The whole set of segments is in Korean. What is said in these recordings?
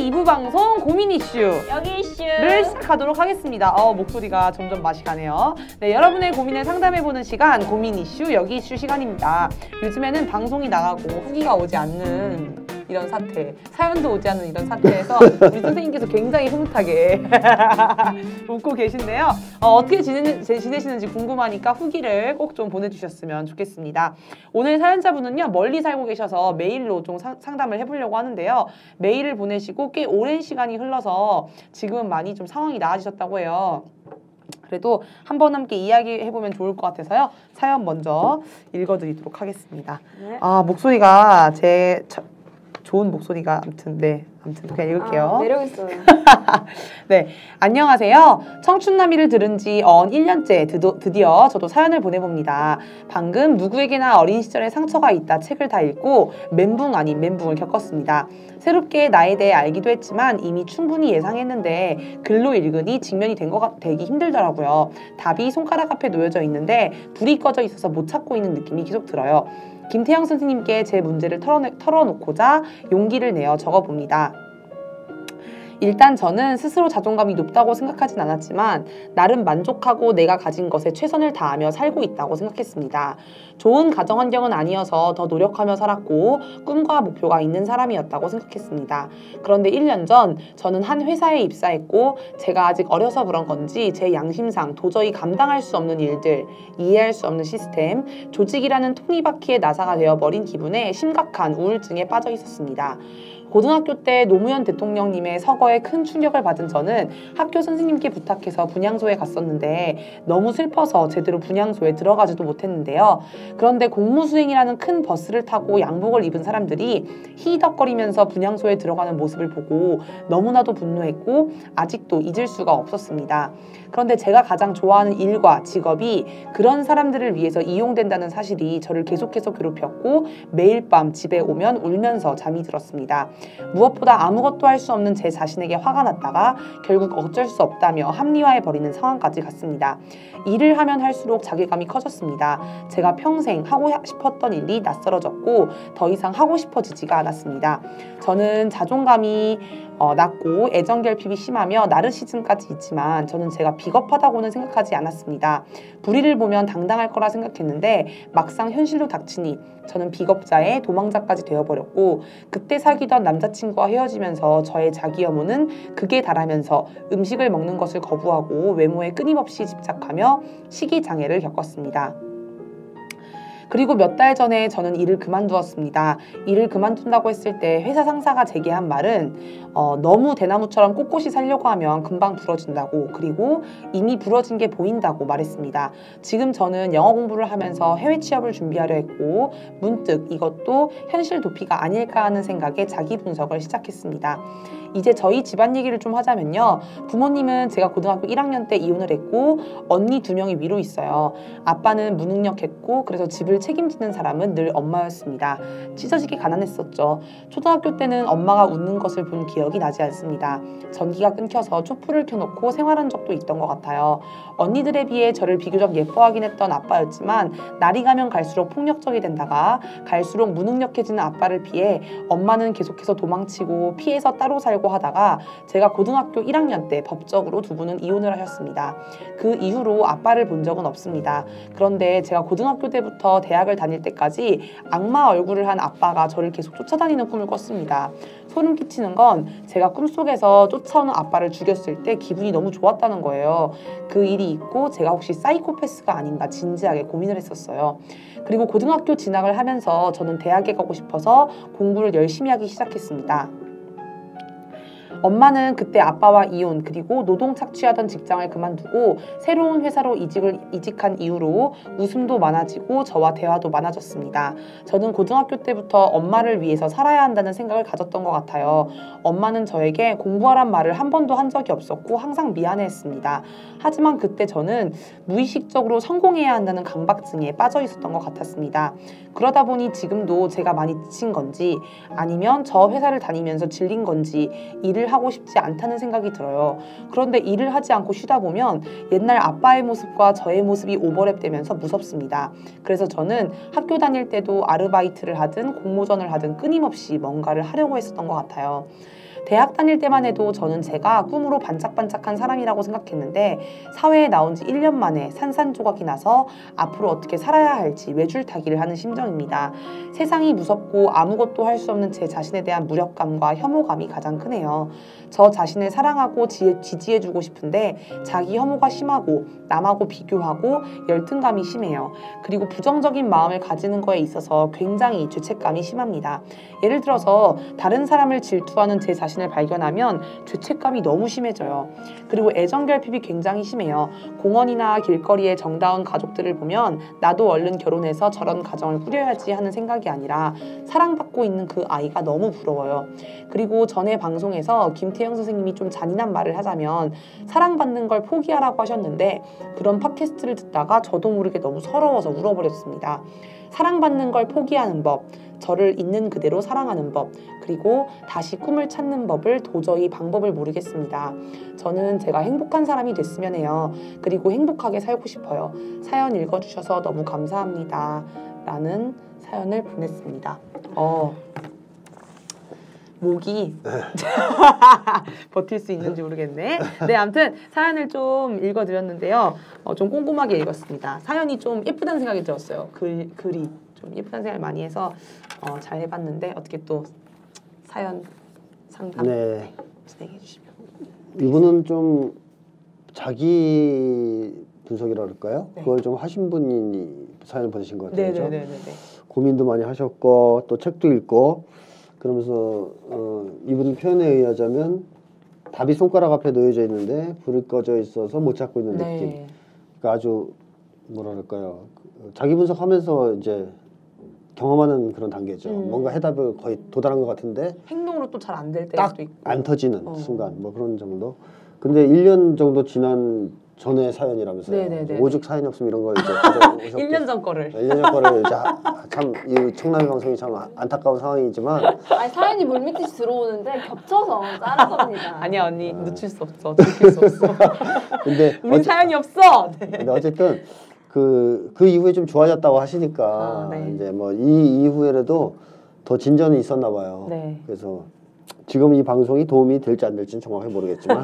2부 방송 고민 이슈 여기 를 시작하도록 하겠습니다. 목소리가 점점 맛이 가네요. 네, 여러분의 고민을 상담해보는 시간 고민 이슈 여기 이슈 시간입니다. 요즘에는 방송이 나가고 후기가 오지 않는 이런 사태, 사연도 오지 않는 이런 사태에서 우리 선생님께서 굉장히 흐뭇하게 웃고 계신데요. 어떻게 지내시는지 궁금하니까 후기를 꼭 좀 보내주셨으면 좋겠습니다. 오늘 사연자분은요, 멀리 살고 계셔서 메일로 좀 상담을 해보려고 하는데요. 메일을 보내시고 꽤 오랜 시간이 흘러서 지금은 많이 좀 상황이 나아지셨다고 해요. 그래도 한번 함께 이야기해보면 좋을 것 같아서요. 사연 먼저 읽어드리도록 하겠습니다. 네. 목소리가 좋은 목소리가 아무튼 그냥 읽을게요. 매력있어요. 네, 안녕하세요. 청춘남이를 들은 지 1년째 드디어 저도 사연을 보내봅니다. 방금 누구에게나 어린 시절에 상처가 있다 책을 다 읽고 멘붕 아닌 멘붕을 겪었습니다. 새롭게 나에 대해 알기도 했지만 이미 충분히 예상했는데 글로 읽으니 직면이 되기 힘들더라고요. 답이 손가락 앞에 놓여져 있는데 불이 꺼져 있어서 못 찾고 있는 느낌이 계속 들어요. 김태형 선생님께 제 문제를 털어놓고자 용기를 내어 적어봅니다. 일단 저는 스스로 자존감이 높다고 생각하진 않았지만 나름 만족하고 내가 가진 것에 최선을 다하며 살고 있다고 생각했습니다. 좋은 가정 환경은 아니어서 더 노력하며 살았고 꿈과 목표가 있는 사람이었다고 생각했습니다. 그런데 1년 전 저는 한 회사에 입사했고 제가 아직 어려서 그런 건지 제 양심상 도저히 감당할 수 없는 일들, 이해할 수 없는 시스템, 조직이라는 톱니바퀴에 나사가 되어버린 기분에 심각한 우울증에 빠져 있었습니다. 고등학교 때 노무현 대통령님의 서거에 큰 충격을 받은 저는 학교 선생님께 부탁해서 분향소에 갔었는데 너무 슬퍼서 제대로 분향소에 들어가지도 못했는데요. 그런데 공무수행이라는 큰 버스를 타고 양복을 입은 사람들이 히덕거리면서 분향소에 들어가는 모습을 보고 너무나도 분노했고 아직도 잊을 수가 없었습니다. 그런데 제가 가장 좋아하는 일과 직업이 그런 사람들을 위해서 이용된다는 사실이 저를 계속해서 괴롭혔고 매일 밤 집에 오면 울면서 잠이 들었습니다. 무엇보다 아무것도 할 수 없는 제 자신에게 화가 났다가 결국 어쩔 수 없다며 합리화해버리는 상황까지 갔습니다. 일을 하면 할수록 자괴감이 커졌습니다. 제가 평생 하고 싶었던 일이 낯설어졌고 더 이상 하고 싶어지지가 않았습니다. 저는 자존감이 낮고 애정결핍이 심하며 나르시즘까지 있지만 저는 제가 비겁하다고는 생각하지 않았습니다. 불의를 보면 당당할 거라 생각했는데 막상 현실로 닥치니 저는 비겁자의 도망자까지 되어버렸고 그때 사귀던 남자친구와 헤어지면서 저의 자기 혐오는 극에 달하면서 음식을 먹는 것을 거부하고 외모에 끊임없이 집착하며 식이장애를 겪었습니다. 그리고 몇 달 전에 저는 일을 그만두었습니다. 일을 그만둔다고 했을 때 회사 상사가 제게 한 말은 너무 대나무처럼 꼿꼿이 살려고 하면 금방 부러진다고, 그리고 이미 부러진 게 보인다고 말했습니다. 지금 저는 영어 공부를 하면서 해외 취업을 준비하려 했고 문득 이것도 현실 도피가 아닐까 하는 생각에 자기 분석을 시작했습니다. 이제 저희 집안 얘기를 좀 하자면요. 부모님은 제가 고등학교 1학년 때 이혼을 했고 언니 2명이 위로 있어요. 아빠는 무능력했고 그래서 집을 책임지는 사람은 늘 엄마였습니다. 찢어지게 가난했었죠. 초등학교 때는 엄마가 웃는 것을 본 기억이 나지 않습니다. 전기가 끊겨서 촛불을 켜놓고 생활한 적도 있던 것 같아요. 언니들에 비해 저를 비교적 예뻐하긴 했던 아빠였지만 날이 가면 갈수록 폭력적이 된다가 갈수록 무능력해지는 아빠를 피해 엄마는 계속해서 도망치고 피해서 따로 살고 하다가 제가 고등학교 1학년 때 법적으로 두 분은 이혼을 하셨습니다. 그 이후로 아빠를 본 적은 없습니다. 그런데 제가 고등학교 때부터 대학을 다닐 때까지 악마 얼굴을 한 아빠가 저를 계속 쫓아다니는 꿈을 꿨습니다. 소름 끼치는 건 제가 꿈속에서 쫓아오는 아빠를 죽였을 때 기분이 너무 좋았다는 거예요. 그 일이 있고 제가 혹시 사이코패스가 아닌가 진지하게 고민을 했었어요. 그리고 고등학교 진학을 하면서 저는 대학에 가고 싶어서 공부를 열심히 하기 시작했습니다. 엄마는 그때 아빠와 이혼 그리고 노동 착취하던 직장을 그만두고 새로운 회사로 이직한 이후로 웃음도 많아지고 저와 대화도 많아졌습니다. 저는 고등학교 때부터 엄마를 위해서 살아야 한다는 생각을 가졌던 것 같아요. 엄마는 저에게 공부하란 말을 한 번도 한 적이 없었고 항상 미안해했습니다. 하지만 그때 저는 무의식적으로 성공해야 한다는 강박증에 빠져 있었던 것 같았습니다. 그러다 보니 지금도 제가 많이 지친 건지 아니면 저 회사를 다니면서 질린 건지 일을 하고 싶지 않다는 생각이 들어요. 그런데 일을 하지 않고 쉬다 보면 옛날 아빠의 모습과 저의 모습이 오버랩되면서 무섭습니다. 그래서 저는 학교 다닐 때도 아르바이트를 하든 공모전을 하든 끊임없이 뭔가를 하려고 했었던 것 같아요. 대학 다닐 때만 해도 저는 제가 꿈으로 반짝반짝한 사람이라고 생각했는데 사회에 나온 지 1년 만에 산산조각이 나서 앞으로 어떻게 살아야 할지 외줄타기를 하는 심정입니다. 세상이 무섭고 아무것도 할 수 없는 제 자신에 대한 무력감과 혐오감이 가장 크네요. 저 자신을 사랑하고 지지해주고 싶은데 자기 혐오가 심하고 남하고 비교하고 열등감이 심해요. 그리고 부정적인 마음을 가지는 거에 있어서 굉장히 죄책감이 심합니다. 예를 들어서 다른 사람을 질투하는 제 자신을 발견하면 죄책감이 너무 심해져요. 그리고 애정결핍이 굉장히 심해요. 공원이나 길거리의 정다운 가족들을 보면 나도 얼른 결혼해서 저런 가정을 꾸려야지 하는 생각이 아니라 사랑받고 있는 그 아이가 너무 부러워요. 그리고 전에 방송에서 김태형 선생님이 좀 잔인한 말을 하자면 사랑받는 걸 포기하라고 하셨는데 그런 팟캐스트를 듣다가 저도 모르게 너무 서러워서 울어버렸습니다. 사랑받는 걸 포기하는 법, 저를 있는 그대로 사랑하는 법, 그리고 다시 꿈을 찾는 법을 도저히 방법을 모르겠습니다. 저는 제가 행복한 사람이 됐으면 해요. 그리고 행복하게 살고 싶어요. 사연 읽어주셔서 너무 감사합니다. 라는 사연을 보냈습니다. 목이 버틸 수 있는지 모르겠네. 네, 아무튼 사연을 좀 읽어드렸는데요. 좀 꼼꼼하게 읽었습니다. 사연이 좀 예쁘다는 생각이 들었어요. 글이 좀 예쁘다는 생각을 많이 해서 잘 해봤는데 어떻게 또 사연 상담 진행해 주시면. 이분은 좀 자기 분석이라 그럴까요? 네. 그걸 좀 하신 분이 사연을 보내신 것 같아요. 네네네네. 고민도 많이 하셨고 또 책도 읽고 그러면서 이분 표현에 의하자면 답이 손가락 앞에 놓여져 있는데 불이 꺼져 있어서 못 찾고 있는 네. 느낌. 그러니까 아주 뭐랄까요? 자기 분석하면서 이제 경험하는 그런 단계죠. 뭔가 해답을 거의 도달한 것 같은데 행동으로 또 잘 안 될 때도 딱 있고 안 터지는 순간 뭐 그런 정도. 근데 1년 정도 지난 전의 사연이라면서요. 네네네. 오죽 사연이 없으면 이런 걸 이제 가져오셨겠어요. 1년 전 거를. 1년 전 거를 이제 참 이 청남의 방송이 참 안타까운 상황이지만 아니 사연이 물밑듯이 들어오는데 겹쳐서 자른 겁니다. 아니야 언니 놓칠 수 없어. 들킬 수 없어. 근데 우린 사연이 없어. 네. 근데 어쨌든 그 이후에 좀 좋아졌다고 하시니까 네. 이제 뭐 이 이후에라도 더 진전이 있었나 봐요. 네. 그래서 지금 이 방송이 도움이 될지 안 될지는 정확히 모르겠지만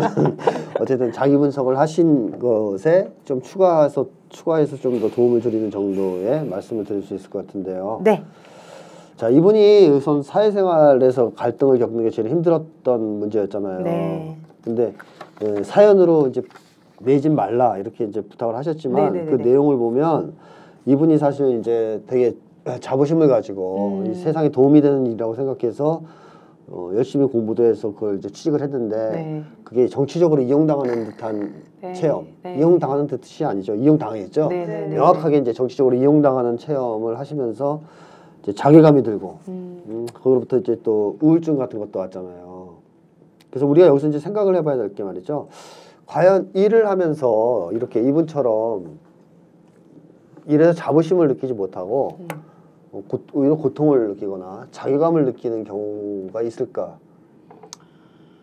어쨌든 자기 분석을 하신 것에 좀 추가해서 좀 더 도움을 드리는 정도의 말씀을 드릴 수 있을 것 같은데요. 네. 자, 이분이 우선 사회생활에서 갈등을 겪는 게 제일 힘들었던 문제였잖아요. 네. 근데 사연으로 이제 내지 말라 이렇게 이제 부탁을 하셨지만 네네네네. 그 내용을 보면 이분이 사실 이제 되게 자부심을 가지고 이 세상에 도움이 되는 일이라고 생각해서 열심히 공부도 해서 그걸 이제 취직을 했는데 네. 그게 정치적으로 이용당하는 듯한 네. 체험, 네. 이용당하는 뜻이 아니죠. 이용당했죠. 네네네. 명확하게 이제 정치적으로 이용당하는 체험을 하시면서 이제 자괴감이 들고 거기로부터 이제 또 우울증 같은 것도 왔잖아요. 그래서 우리가 여기서 이제 생각을 해봐야 될 게 말이죠. 과연 일을 하면서 이렇게 이분처럼 일에서 자부심을 느끼지 못하고 오히려 고통을 느끼거나 자괴감을 느끼는 경우가 있을까?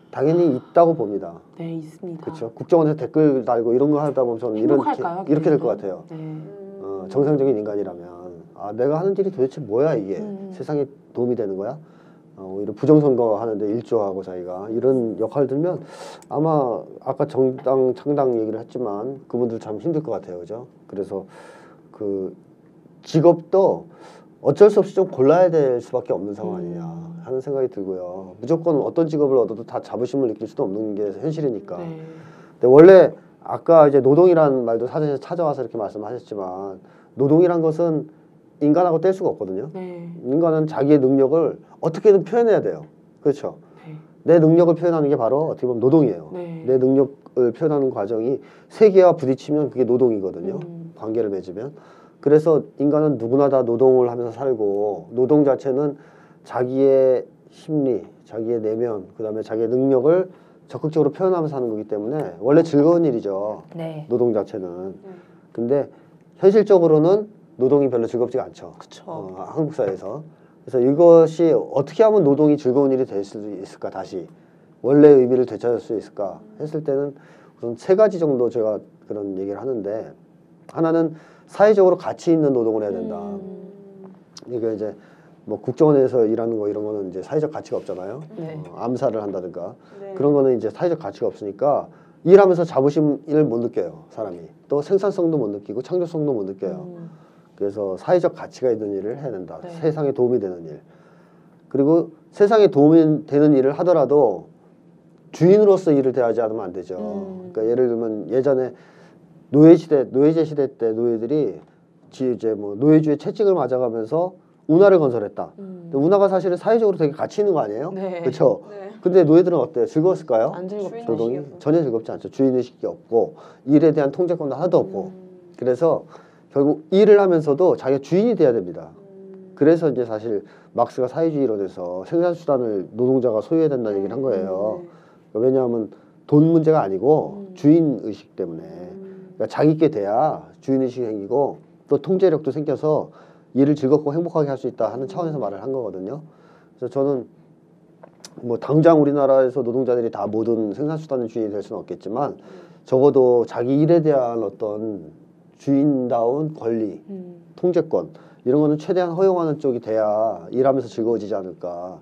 당연히 있다고 봅니다. 네, 있습니다. 그렇죠. 국정원에서 댓글 달고 이런 거 하다 보면 저는 행복할까요? 이렇게 될 것 같아요. 네. 정상적인 인간이라면 내가 하는 일이 도대체 뭐야 이게 세상에 도움이 되는 거야? 오히려 부정선거 하는데 일조하고 자기가 이런 역할을 들면 아마 아까 정당 창당 얘기를 했지만 그분들 참 힘들 것 같아요, 그죠? 그래서 그 직업도 어쩔 수 없이 좀 골라야 될 수밖에 없는 상황 아니냐 하는 생각이 들고요. 무조건 어떤 직업을 얻어도 다 자부심을 느낄 수도 없는 게 현실이니까. 네. 근데 원래 아까 이제 노동이라는 말도 사전에 찾아와서 이렇게 말씀하셨지만 노동이란 것은 인간하고 뗄 수가 없거든요. 네. 인간은 자기의 능력을 어떻게든 표현해야 돼요. 그렇죠. 네. 내 능력을 표현하는 게 바로 어떻게 보면 노동이에요. 네. 내 능력을 표현하는 과정이 세계와 부딪히면 그게 노동이거든요. 관계를 맺으면. 그래서 인간은 누구나 다 노동을 하면서 살고 노동 자체는 자기의 심리, 자기의 내면, 그 다음에 자기의 능력을 적극적으로 표현하면서 하는 거기 때문에 원래 즐거운 일이죠. 네. 노동 자체는. 근데 현실적으로는 노동이 별로 즐겁지가 않죠. 그쵸. 한국 사회에서. 그래서 이것이 어떻게 하면 노동이 즐거운 일이 될 수 있을까, 다시. 원래의 의미를 되찾을 수 있을까 했을 때는 우선 3가지 정도 제가 그런 얘기를 하는데, 하나는 사회적으로 가치 있는 노동을 해야 된다. 이게 이제 뭐 국정원에서 일하는 거 이런 거는 이제 사회적 가치가 없잖아요. 네. 암살을 한다든가 네. 그런 거는 이제 사회적 가치가 없으니까 일하면서 자부심을 못 느껴요. 사람이 또 생산성도 못 느끼고 창조성도 못 느껴요. 그래서 사회적 가치가 있는 일을 해야 된다. 네. 세상에 도움이 되는 일. 그리고 세상에 도움이 되는 일을 하더라도 주인으로서 일을 대하지 않으면 안 되죠. 그러니까 예를 들면 예전에 노예제 시대 때 노예들이 이제 뭐 노예주의 채찍을 맞아가면서 운하를 건설했다. 근데 운하가 사실은 사회적으로 되게 가치 있는 거 아니에요? 네. 그렇죠. 네. 근데 노예들은 어때요? 즐거웠을까요? 안 즐겁죠. 노동이 전혀 즐겁지 않죠. 주인의식이 없고 일에 대한 통제권도 하나도 없고 그래서 결국 일을 하면서도 자기가 주인이 돼야 됩니다. 그래서 이제 사실 막스가 사회주의 이론에서 생산수단을 노동자가 소유해야 된다는 얘기를 한 거예요. 왜냐하면 돈 문제가 아니고 주인의식 때문에 그러니까 자기께 돼야 주인의식이 생기고 또 통제력도 생겨서 일을 즐겁고 행복하게 할 수 있다 하는 차원에서 말을 한 거거든요. 그래서 저는 뭐 당장 우리나라에서 노동자들이 다 모든 생산수단의 주인이 될 수는 없겠지만 적어도 자기 일에 대한 어떤 주인다운 권리, 통제권 이런 거는 최대한 허용하는 쪽이 돼야 일하면서 즐거워지지 않을까.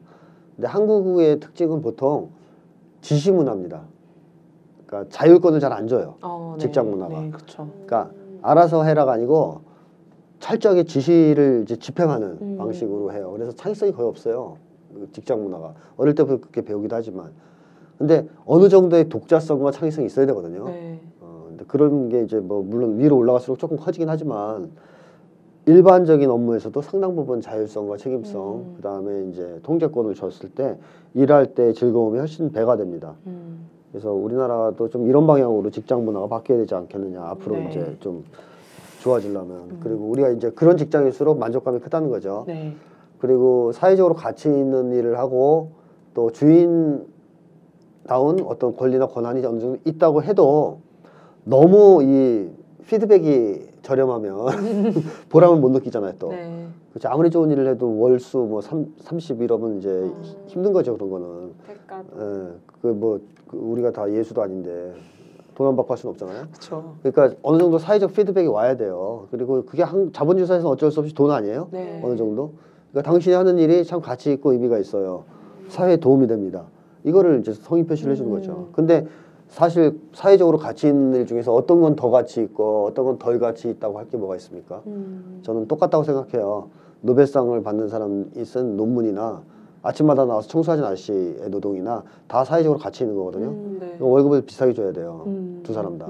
근데 한국의 특징은 보통 지시 문화입니다. 그러니까 자율권을 잘 안 줘요. 네. 직장 문화가. 네, 그렇죠. 그러니까 알아서 해라가 아니고 철저하게 지시를 이제 집행하는 방식으로 해요. 그래서 창의성이 거의 없어요. 직장 문화가. 어릴 때부터 그렇게 배우기도 하지만. 근데 어느 정도의 독자성과 창의성이 있어야 되거든요. 네. 근데 그런 게 이제 뭐 물론 위로 올라갈수록 조금 커지긴 하지만 일반적인 업무에서도 상당 부분 자율성과 책임성, 그 다음에 이제 통제권을 줬을 때 일할 때 즐거움이 훨씬 배가 됩니다. 그래서 우리나라도 좀 이런 방향으로 직장 문화가 바뀌어야 되지 않겠느냐. 앞으로 네. 이제 좀 좋아지려면. 그리고 우리가 이제 그런 직장일수록 만족감이 크다는 거죠. 네. 그리고 사회적으로 가치 있는 일을 하고 또 주인다운 어떤 권리나 권한이 어느 정도 있다고 해도 너무 이 피드백이 저렴하면 보람을 못 느끼잖아요 또. 네. 그렇죠. 아무리 좋은 일을 해도 월수 뭐 30 이러면 이제 힘든 거죠 그런 거는. 대가. 그 우리가 다 예수도 아닌데 돈 안 받고 할 수는 없잖아요. 그렇죠. 그러니까 어느 정도 사회적 피드백이 와야 돼요. 그리고 그게 자본주의사에서는 어쩔 수 없이 돈 아니에요? 네. 어느 정도. 그러니까 당신이 하는 일이 참 가치 있고 의미가 있어요. 사회에 도움이 됩니다. 이거를 이제 성의 표시를 해주는 거죠. 근데 사실 사회적으로 가치 있는 일 중에서 어떤 건 더 가치 있고 어떤 건 덜 가치 있다고 할 게 뭐가 있습니까? 저는 똑같다고 생각해요. 노벨상을 받는 사람이 쓴 논문이나 아침마다 나와서 청소하는 아저씨의 노동이나 다 사회적으로 가치 있는 거거든요. 네. 월급을 비싸게 줘야 돼요. 두 사람 다.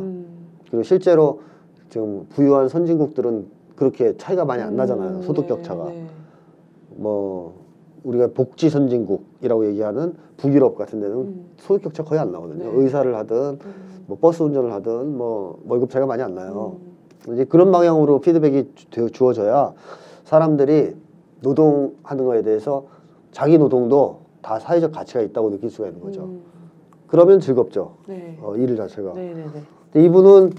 그리고 실제로 지금 부유한 선진국들은 그렇게 차이가 많이 안 나잖아요. 소득 격차가. 네. 뭐 우리가 복지 선진국이라고 얘기하는 북유럽 같은 데는 소득 격차 거의 안 나거든요. 네. 의사를 하든 뭐 버스 운전을 하든 뭐 월급 차이가 많이 안 나요. 이제 그런 방향으로 피드백이 주어져야 사람들이 노동하는 거에 대해서 자기 노동도 다 사회적 가치가 있다고 느낄 수가 있는 거죠. 그러면 즐겁죠. 네. 일 자체가. 네네네. 근데 이분은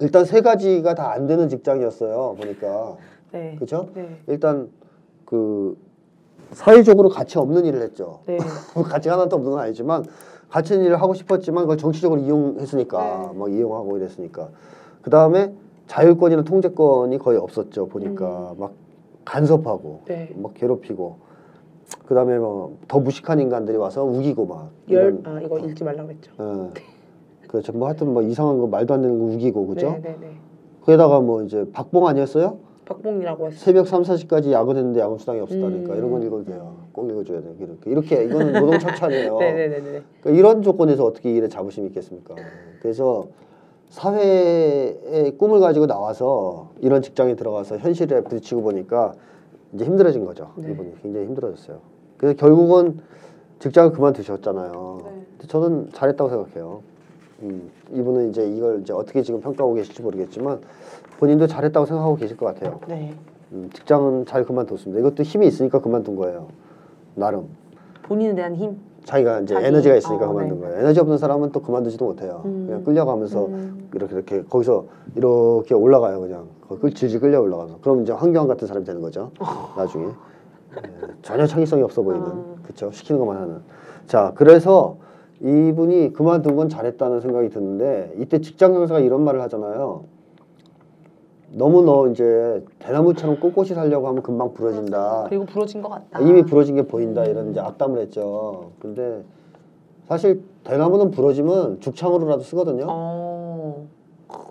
일단 세 가지가 다 안 되는 직장이었어요. 보니까. 네. 그렇죠? 네. 일단 그 사회적으로 가치 없는 일을 했죠. 네. 가치가 하나도 없는 건 아니지만 가치 있는 일을 하고 싶었지만 그걸 정치적으로 이용했으니까 막 이용하고 이랬으니까. 그 다음에 자율권이나 통제권이 거의 없었죠. 보니까 막 간섭하고 네. 막 괴롭히고. 그 다음에 뭐 더 무식한 인간들이 와서 우기고 막 이거 읽지 말라고 했죠. 그렇죠. 뭐 하여튼 뭐 이상한 거 말도 안 되는 거 우기고 그죠? 네네네. 거기다가 뭐 이제 박봉 아니었어요? 박봉이라고 했어요. 새벽 3, 4시까지 야근했는데 야근 수당이 없었다니까 이런 건 읽어도 돼요. 꼭 읽어줘야 돼요. 이렇게 이거는 노동 착취아니에요. 네네네네. 그러니까 이런 조건에서 어떻게 일에 자부심이 있겠습니까? 그래서 사회의 꿈을 가지고 나와서 이런 직장에 들어가서 현실에 부딪히고 보니까 이제 힘들어진 거죠. 네. 이분이 굉장히 힘들어졌어요. 그래서 결국은 직장을 그만두셨잖아요. 네. 근데 저는 잘했다고 생각해요. 이분은 이제 이걸 이제 어떻게 지금 평가하고 계실지 모르겠지만 본인도 잘했다고 생각하고 계실 것 같아요. 네. 직장은 잘 그만뒀습니다. 이것도 힘이 있으니까 그만둔 거예요. 나름. 본인에 대한 힘. 자기가 이제 자기, 에너지가 있으니까 그만둔 네. 거예요. 에너지 없는 사람은 또 그만두지도 못해요. 그냥 끌려가면서 이렇게 거기서 이렇게 올라가요. 그냥 질질 끌려 올라가서. 그럼 이제 황교안 같은 사람이 되는 거죠. 나중에. 전혀 창의성이 없어 보이는. 그쵸? 시키는 것만 하는. 자, 그래서 이분이 그만둔 건 잘했다는 생각이 드는데 이때 직장 강사가 이런 말을 하잖아요. 너무 너 이제 대나무처럼 꼿꼿이 살려고 하면 금방 부러진다. 그리고 부러진 것 같다. 이미 부러진 게 보인다 이런 이제 악담을 했죠. 근데 사실 대나무는 부러지면 죽창으로라도 쓰거든요.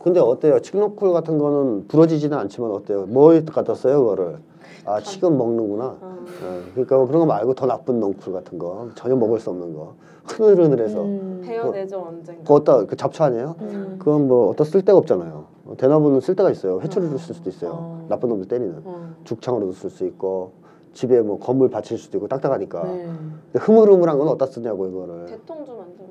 근데 어때요? 칡노쿨 같은 거는 부러지지는 않지만 어때요? 뭐 갖다 써요 그거를? 아 칡은 먹는구나. 그러니까 그런 거 말고 더 나쁜 넝쿨 같은 거 전혀 먹을 수 없는 거 흐느흐느해서 베어내죠 언젠가. 그거 어디다 그 잡초 아니에요? 그건 뭐 어디다 쓸 데가 없잖아요. 대나무는 쓸 데가 있어요. 회초리로 쓸 수도 있어요. 나쁜 놈들 때리는 죽창으로도 쓸 수 있고 집에 뭐 건물 받칠 수도 있고 딱딱하니까. 근데 흐물흐물한 건 어디다 쓰냐고 이거를. 대통주 만들어.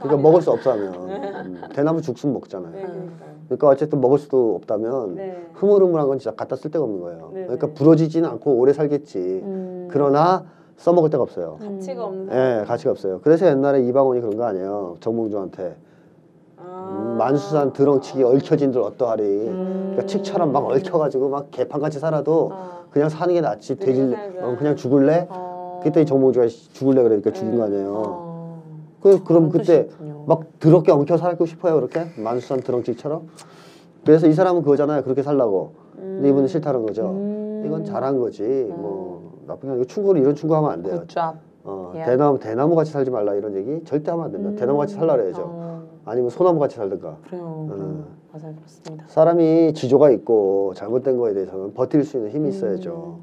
그러니까 먹을 수 없다면 대나무 죽순 먹잖아요. 네, 그러니까요. 그러니까 어쨌든 먹을 수도 없다면 네. 흐물흐물한 건 진짜 갖다 쓸 데가 없는 거예요. 네, 그러니까 네. 부러지지는 않고 오래 살겠지. 그러나 써먹을 데가 없어요. 가치가 없는. 예, 가치가 없어요. 그래서 옛날에 이방원이 그런 거 아니에요. 정몽주한테 만수산 드렁치기 얽혀진들 어떠하리. 그러니까 칡처럼 막 얽혀가지고 막 개판같이 살아도 그냥 사는 게 낫지. 그냥 죽을래? 그때 정몽주가 죽을래 그러니까 죽인 거 아니에요. 그럼 그때 막 더럽게 엉켜 살고 싶어요 그렇게? 만수산 드렁치기처럼? 그래서 이 사람은 그거잖아요. 그렇게 살라고. 근데 이분은 싫다는 거죠. 이건 잘한 거지. 뭐 나쁜 게 아니고 충고를 이런 충고하면 안 돼요. 굿잡. 대나무 같이 살지 말라 이런 얘기 절대 하면 안 됩니다. 대나무 같이 살라 그래야죠. 아니면 소나무 같이 살든가. 그래요. 맞아요, 그렇습니다. 사람이 지조가 있고 잘못된 거에 대해서는 버틸 수 있는 힘이 있어야죠.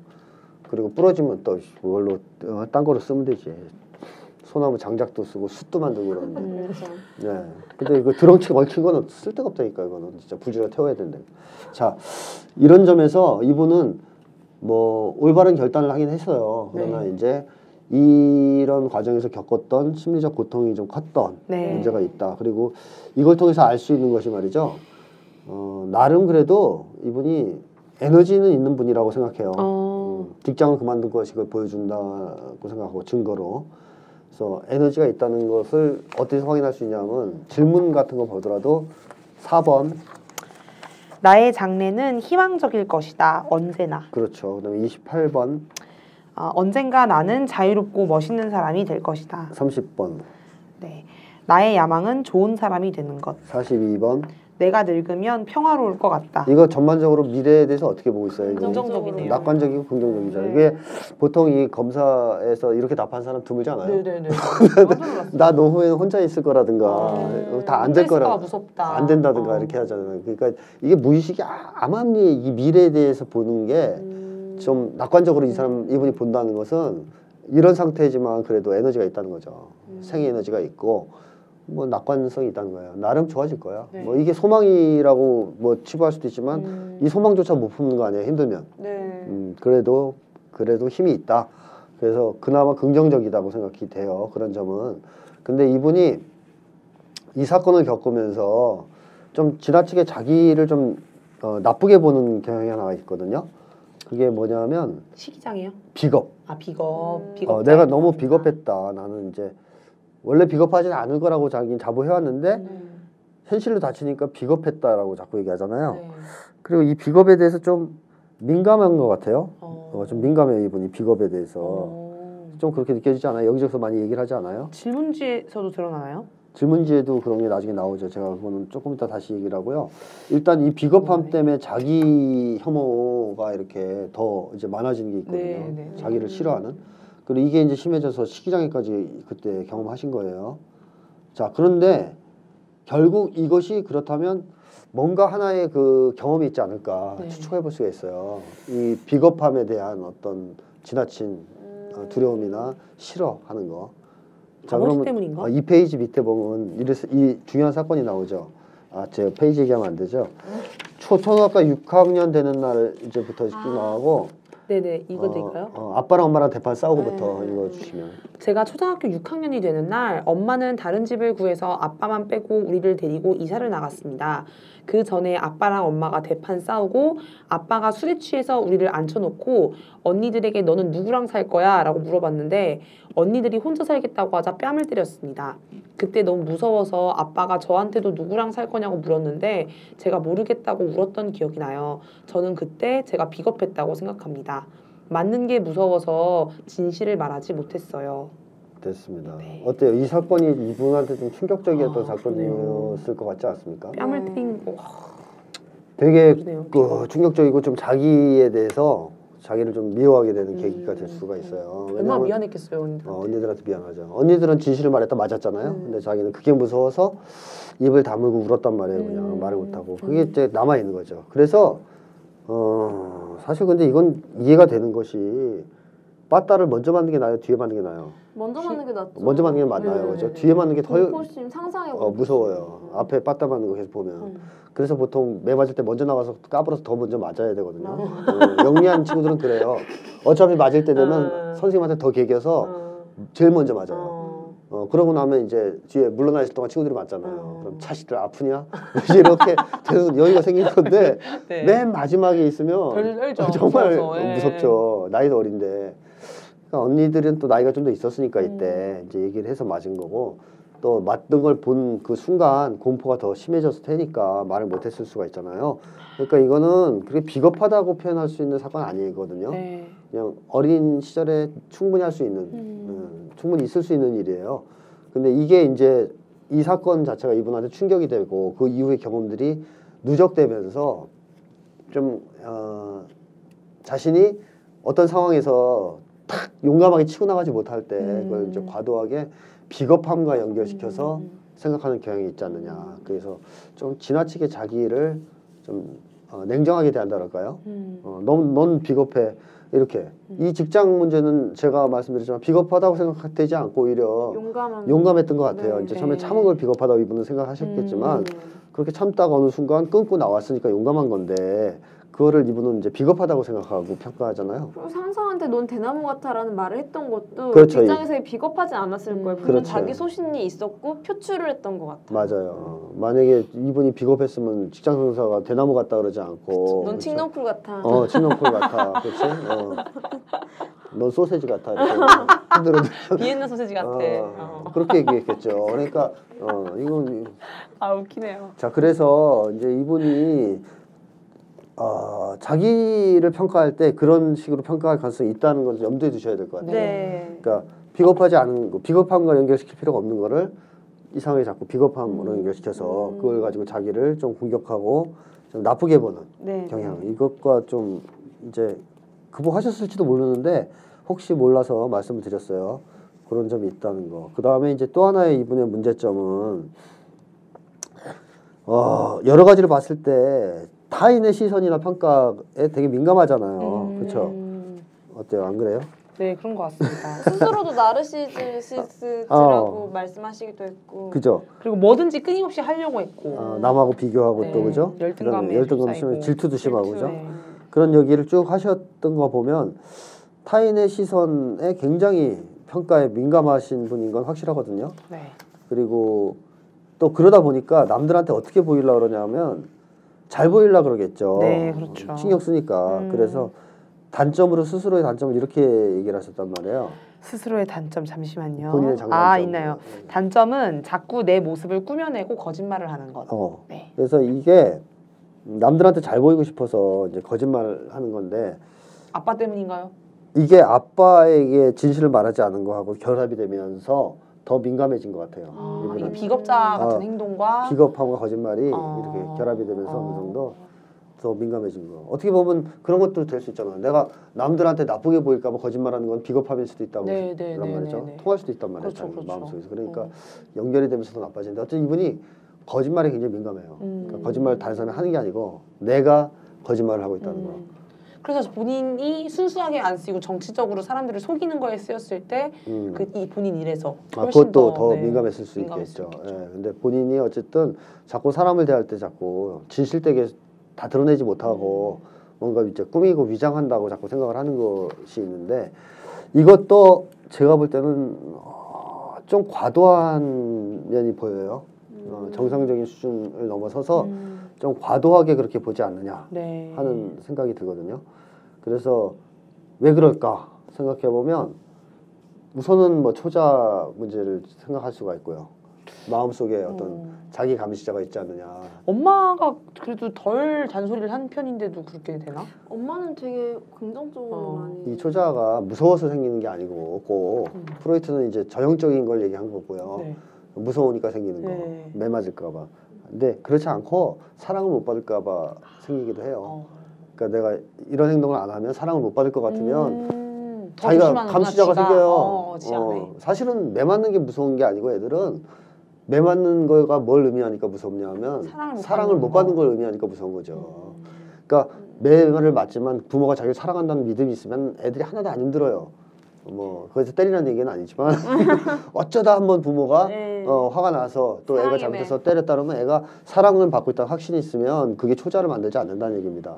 그리고 부러지면 또 그걸로 딴 거로 쓰면 되지. 소나무 장작도 쓰고 숯도 만들고 그러는데. 네. 근데 이거 드렁치가 얽힌 거는 쓸데가 없다니까 이거는 진짜 불지라 태워야 된다. 자, 이런 점에서 이분은 뭐 올바른 결단을 하긴 했어요. 그러나 이제 이런 과정에서 겪었던 심리적 고통이 좀 컸던 문제가 있다. 그리고 이걸 통해서 알 수 있는 것이 말이죠. 나름 그래도 이분이 에너지는 있는 분이라고 생각해요. 직장을 그만둔 것이 그걸 보여준다고 생각하고 증거로. 그래서 에너지가 있다는 것을 어디서 확인할 수 있냐면 질문 같은 거 보더라도 4번 나의 장래는 희망적일 것이다. 언제나. 그렇죠. 그다음에 28번 언젠가 나는 자유롭고 멋있는 사람이 될 것이다. 30번 네. 나의 야망은 좋은 사람이 되는 것. 42번 내가 늙으면 평화로울 것 같다. 이거 전반적으로 미래에 대해서 어떻게 보고 있어요? 이거? 긍정적이네요. 낙관적이고 긍정적이죠. 이게 보통 이 검사에서 이렇게 답한 사람 드물지 않아요? 네네네. 나 노후에는 혼자 있을 거라든가 다 안 될 거라 무섭다. 안 된다든가 이렇게 하잖아요. 그러니까 이게 무의식이 암암리 이 미래에 대해서 보는 게 좀 낙관적으로 이 사람 이분이 본다는 것은 이런 상태지만 그래도 에너지가 있다는 거죠. 생의 에너지가 있고 뭐 낙관성이 있다는 거예요. 나름 좋아질 거야. 뭐 이게 소망이라고 뭐 치부할 수도 있지만 이 소망조차 못 품는 거 아니에요. 힘들면. 그래도 힘이 있다. 그래서 그나마 긍정적이다고 생각이 돼요. 그런 점은. 근데 이분이 이 사건을 겪으면서 좀 지나치게 자기를 좀 나쁘게 보는 경향이 하나 있거든요. 그게 뭐냐면 시기장이요? 비겁. 비겁. 내가 너무 비겁했다. 나는 이제 원래 비겁하지는 않을 거라고 자기는 자부해왔는데 현실로 닥치니까 비겁했다라고 자꾸 얘기하잖아요. 그리고 이 비겁에 대해서 좀 민감한 것 같아요. 좀 민감해요 이분이 비겁에 대해서. 좀 그렇게 느껴지지 않아요? 여기저기서 많이 얘기를 하지 않아요? 질문지에서도 드러나나요? 질문지에도 그런 게 나중에 나오죠. 제가 그거는 조금 이따 다시 얘기를 하고요. 일단 이 비겁함 때문에 자기 혐오가 이렇게 더 이제 많아지는 게 있거든요. 자기를 싫어하는. 그리고 이게 이제 심해져서 시기장애까지 그때 경험하신 거예요. 자, 그런데 결국 이것이 그렇다면 뭔가 하나의 그 경험이 있지 않을까 추측해 볼 수가 있어요. 이 비겁함에 대한 어떤 지나친 두려움이나 싫어하는 거. 자, 그러면 때문인가? 2페이지 밑에 보면 이 중요한 사건이 나오죠. 제가 페이지 얘기하면 안 되죠. 초등학교 6학년 되는 날 이제부터 쭉 나가고. 네네, 이거 될까요? 아빠랑 엄마랑 대판 싸우고부터 읽어주시면. 제가 초등학교 6학년이 되는 날 엄마는 다른 집을 구해서 아빠만 빼고 우리를 데리고 이사를 나갔습니다. 그 전에 아빠랑 엄마가 대판 싸우고 아빠가 술에 취해서 우리를 앉혀놓고 언니들에게 너는 누구랑 살 거야? 라고 물어봤는데 언니들이 혼자 살겠다고 하자 뺨을 때렸습니다. 그때 너무 무서워서 아빠가 저한테도 누구랑 살 거냐고 물었는데 제가 모르겠다고 울었던 기억이 나요. 저는 그때 제가 비겁했다고 생각합니다. 맞는 게 무서워서 진실을 말하지 못했어요. 됐습니다. 어때요? 이 사건이 이분한테 좀 충격적이었던 사건이었을 것 같지 않습니까? 뺨을 때린 거. 되게 그러네요. 그 충격적이고 좀 자기에 대해서 자기를 좀 미워하게 되는 계기가 될 수가 있어요. 얼마나 왜냐면 미안했겠어요, 언니들. 언니들한테 미안하죠. 언니들은 진실을 말했다 맞았잖아요. 근데 자기는 그게 무서워서 입을 다물고 울었단 말이에요. 그냥 말을 못하고. 그게 이제 남아있는 거죠. 그래서 사실 근데 이건 이해가 되는 것이 빠따를 먼저 맞는 게 나아요? 뒤에 맞는 게 나아요? 먼저 맞는 게 낫죠. 먼저 맞는 게 맞나요? 그죠? 뒤에 맞는 게 더 공포심 상상해 무서워요. 앞에 빠따 맞는 거 계속 보면. 그래서 보통 매 맞을 때 먼저 나가서 까불어서 더 먼저 맞아야 되거든요. 영리한 친구들은 그래요. 어차피 맞을 때 되면 선생님한테 더 개겨서 제일 먼저 맞아요. 그러고 나면 이제 뒤에 물러나 있을 동안 친구들이 맞잖아요. 그럼 자식들 아프냐? 이렇게 계속 여유가 생긴 건데 네. 맨 마지막에 있으면 덜 떨죠. 정말 무서워서. 예. 무섭죠. 나이도 어린데. 그러니까 언니들은 또 나이가 좀 더 있었으니까 이때 이제 얘기를 해서 맞은 거고 또 맞던 걸 본 그 순간 공포가 더 심해졌을 테니까 말을 못했을 수가 있잖아요. 그러니까 이거는 그렇게 비겁하다고 표현할 수 있는 사건 아니거든요. 네. 그냥 어린 시절에 충분히 할 수 있는 충분히 있을 수 있는 일이에요. 근데 이게 이제 이 사건 자체가 이분한테 충격이 되고 그 이후의 경험들이 누적되면서 좀 자신이 어떤 상황에서 탁 용감하게 치고 나가지 못할 때 그걸 이제 과도하게 비겁함과 연결시켜서 생각하는 경향이 있지 않느냐. 그래서 좀 지나치게 자기를 좀 냉정하게 대한다랄까요? 넌 비겁해. 이렇게 이 직장 문제는 제가 말씀드렸지만 비겁하다고 생각되지 않고 오히려 용감했던 것 같아요. 네. 이제 처음에 참은 걸 비겁하다고 이분은 생각하셨겠지만 그렇게 참다가 어느 순간 끊고 나왔으니까 용감한 건데 그거를 이분은 이제 비겁하다고 생각하고 평가하잖아요. 상사한테 넌 대나무 같아라는 말을 했던 것도 그렇죠. 입장에서 비겁하지 않았을 거예요. 분명 그렇죠. 자기 소신이 있었고 표출을 했던 것 같아요. 맞아요. 만약에 이분이 비겁했으면 직장 상사가 대나무 같다 그러지 않고 넌 칡넝쿨 같아. 칡넝쿨 같아. 그렇지? 넌 소세지 같아. 이렇게 흔들어. 비엔나 소세지 같아. 그렇게 얘기했겠죠. 그러니까 이건 아 웃기네요. 자 그래서 이제 이분이 자기를 평가할 때 그런 식으로 평가할 가능성이 있다는 걸 염두에 두셔야 될 것 같아요. 네. 그러니까 비겁하지 않은 거, 비겁함과 연결시킬 필요가 없는 거를 이상하게 자꾸 비겁함으로 연결시켜서 그걸 가지고 자기를 좀 공격하고 좀 나쁘게 보는 네. 경향. 이것과 좀 이제 극복하셨을지도 모르는데 혹시 몰라서 말씀을 드렸어요. 그런 점이 있다는 거. 그 다음에 이제 또 하나의 이분의 문제점은 여러 가지를 봤을 때 타인의 시선이나 평가에 되게 민감하잖아요. 그렇죠? 어때요? 안 그래요? 네 그런 것 같습니다. 스스로도 나르시시스트라고 말씀하시기도 했고. 그죠? 그리고 뭐든지 끊임없이 하려고 했고 남하고 비교하고 네. 또 그죠? 열등감에 열등감 휩싸이고. 심해 질투도 심하고 그죠? 네. 그런 얘기를 쭉 하셨던 거 보면 타인의 시선에 굉장히 평가에 민감하신 분인 건 확실하거든요. 네. 그리고 또 그러다 보니까 남들한테 어떻게 보이려고 그러냐면 잘 보이려고 그러겠죠. 네, 그렇죠. 신경 쓰니까. 그래서 단점으로 스스로의 단점을 이렇게 얘기를 하셨단 말이에요. 스스로의 단점 잠시만요. 본인의 장단점. 있나요. 단점은 자꾸 내 모습을 꾸며내고 거짓말을 하는 것. 네. 그래서 이게 남들한테 잘 보이고 싶어서 이제 거짓말을 하는 건데 아빠 때문인가요? 이게 아빠에게 진실을 말하지 않은 거하고 결합이 되면서 더 민감해진 것 같아요. 이게 이분은. 비겁자 같은 행동과 비겁함과 거짓말이 이렇게 결합이 되면서 어느 정도 더 민감해진 거. 어떻게 보면 그런 것도 될 수 있잖아요. 내가 남들한테 나쁘게 보일까 봐 거짓말하는 건 비겁함일 수도 있다고 그런 말이죠. 통할 수도 있단 말이에요. 그렇죠, 그렇죠. 마음속에서. 그러니까 연결이 되면서 더 나빠지는데 어쨌든 이분이 거짓말에 굉장히 민감해요. 그러니까 거짓말을 다른 사람이 하는 게 아니고 내가 거짓말을 하고 있다는 거. 그래서 본인이 순수하게 안 쓰이고 정치적으로 사람들을 속이는 거에 쓰였을 때 이 본인 일에서 그것도 더 민감했을 수 있겠죠. 근데 본인이 어쨌든 자꾸 사람을 대할 때 자꾸 진실되게 다 드러내지 못하고 뭔가 이제 꾸미고 위장한다고 자꾸 생각을 하는 것이 있는데 이것도 제가 볼 때는 좀 과도한 면이 보여요. 정상적인 수준을 넘어서서 좀 과도하게 그렇게 보지 않느냐 하는 생각이 들거든요. 그래서 왜 그럴까 생각해 보면 우선은 뭐 초자 문제를 생각할 수가 있고요. 마음속에 어떤 자기 감시자가 있지 않느냐. 엄마가 그래도 덜 잔소리를 한 편인데도 그렇게 되나? 엄마는 되게 긍정적으로 많이. 이 초자가 무서워서 생기는 게 아니고 꼭 프로이트는 이제 저형적인 걸 얘기한 거고요. 무서우니까 생기는 거. 매 맞을까 봐. 근데 그렇지 않고 사랑을 못 받을까봐 생기기도 해요. 그러니까 내가 이런 행동을 안 하면 사랑을 못 받을 것 같으면 자기가 감시자가 생겨요. 사실은 매 맞는 게 무서운 게 아니고 애들은 매 맞는 거가 뭘 의미하니까 무섭냐면 사랑을 못 받는 걸 의미하니까 무서운 거죠. 그러니까 매를 맞지만 부모가 자기를 사랑한다는 믿음이 있으면 애들이 하나도 안 힘들어요. 뭐 그래서 때리라는 얘기는 아니지만 어쩌다 한번 부모가 화가 나서 또 애가 잘못해서 때렸다 그러면 애가 사랑을 받고 있다는 확신이 있으면 그게 초자를 만들지 않는다는 얘기입니다.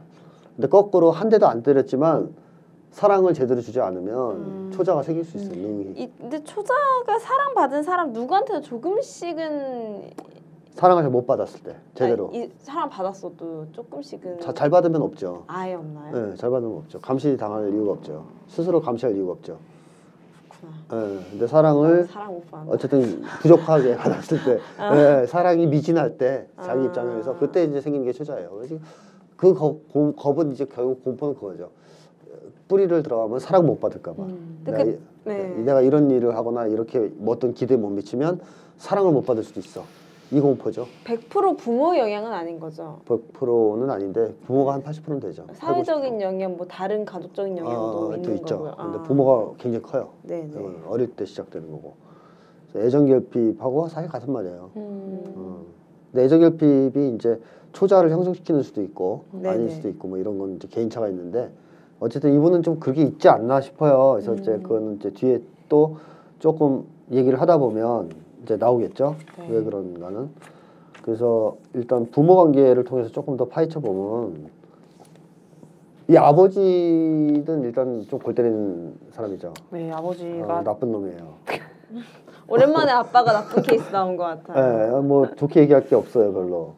근데 거꾸로 한 대도 안 때렸지만 사랑을 제대로 주지 않으면 초자가 생길 수 있어요. 근데 초자가 사랑받은 사람 누구한테도 조금씩은 사랑을 잘 못 받았을 때 제대로 사랑 받았어도 조금씩은 잘 받으면 없죠. 아예 없나요? 네, 잘 받으면 없죠. 감시 당할 이유가 없죠. 스스로 감시할 이유가 없죠. 네, 근데 사랑을 어쨌든 부족하게 받았을 때 네, 사랑이 미진할 때 자기 입장에서 그때 이제 생기는 게 초자예요. 그래서 그 겁은 이제 결국 공포는 그거죠. 뿌리를 들어가면 사랑 못 받을까봐. 내가 이런 일을 하거나 이렇게 어떤 기대에 못 미치면 사랑을 못 받을 수도 있어. 이 공포죠. 100% 부모의 영향은 아닌 거죠. 100%는 아닌데 부모가 한 80%는 되죠. 사회적인 영향, 뭐 다른 가족적인 영향도 있는 있죠. 거고요. 근데 부모가 굉장히 커요. 어릴 때 시작되는 거고. 애정 결핍하고 사실 같은 말이에요. 근데 애정 결핍이 이제 초자를 형성시키는 수도 있고 아닐 수도 있고 뭐 이런 건 이제 개인차가 있는데 어쨌든 이분은 좀 그렇게 있지 않나 싶어요. 그래서 이제 그거는 이제 뒤에 또 조금 얘기를 하다 보면 이제 나오겠죠. 왜 그런가는. 그래서 일단 부모 관계를 통해서 조금 더 파헤쳐 보면 이 아버지는 일단 좀 골 때리는 사람이죠. 네, 아버지가 나쁜 놈이에요. 오랜만에 아빠가 나쁜 케이스 나온 것 같아요. 네, 뭐 좋게 얘기할 게 없어요, 별로.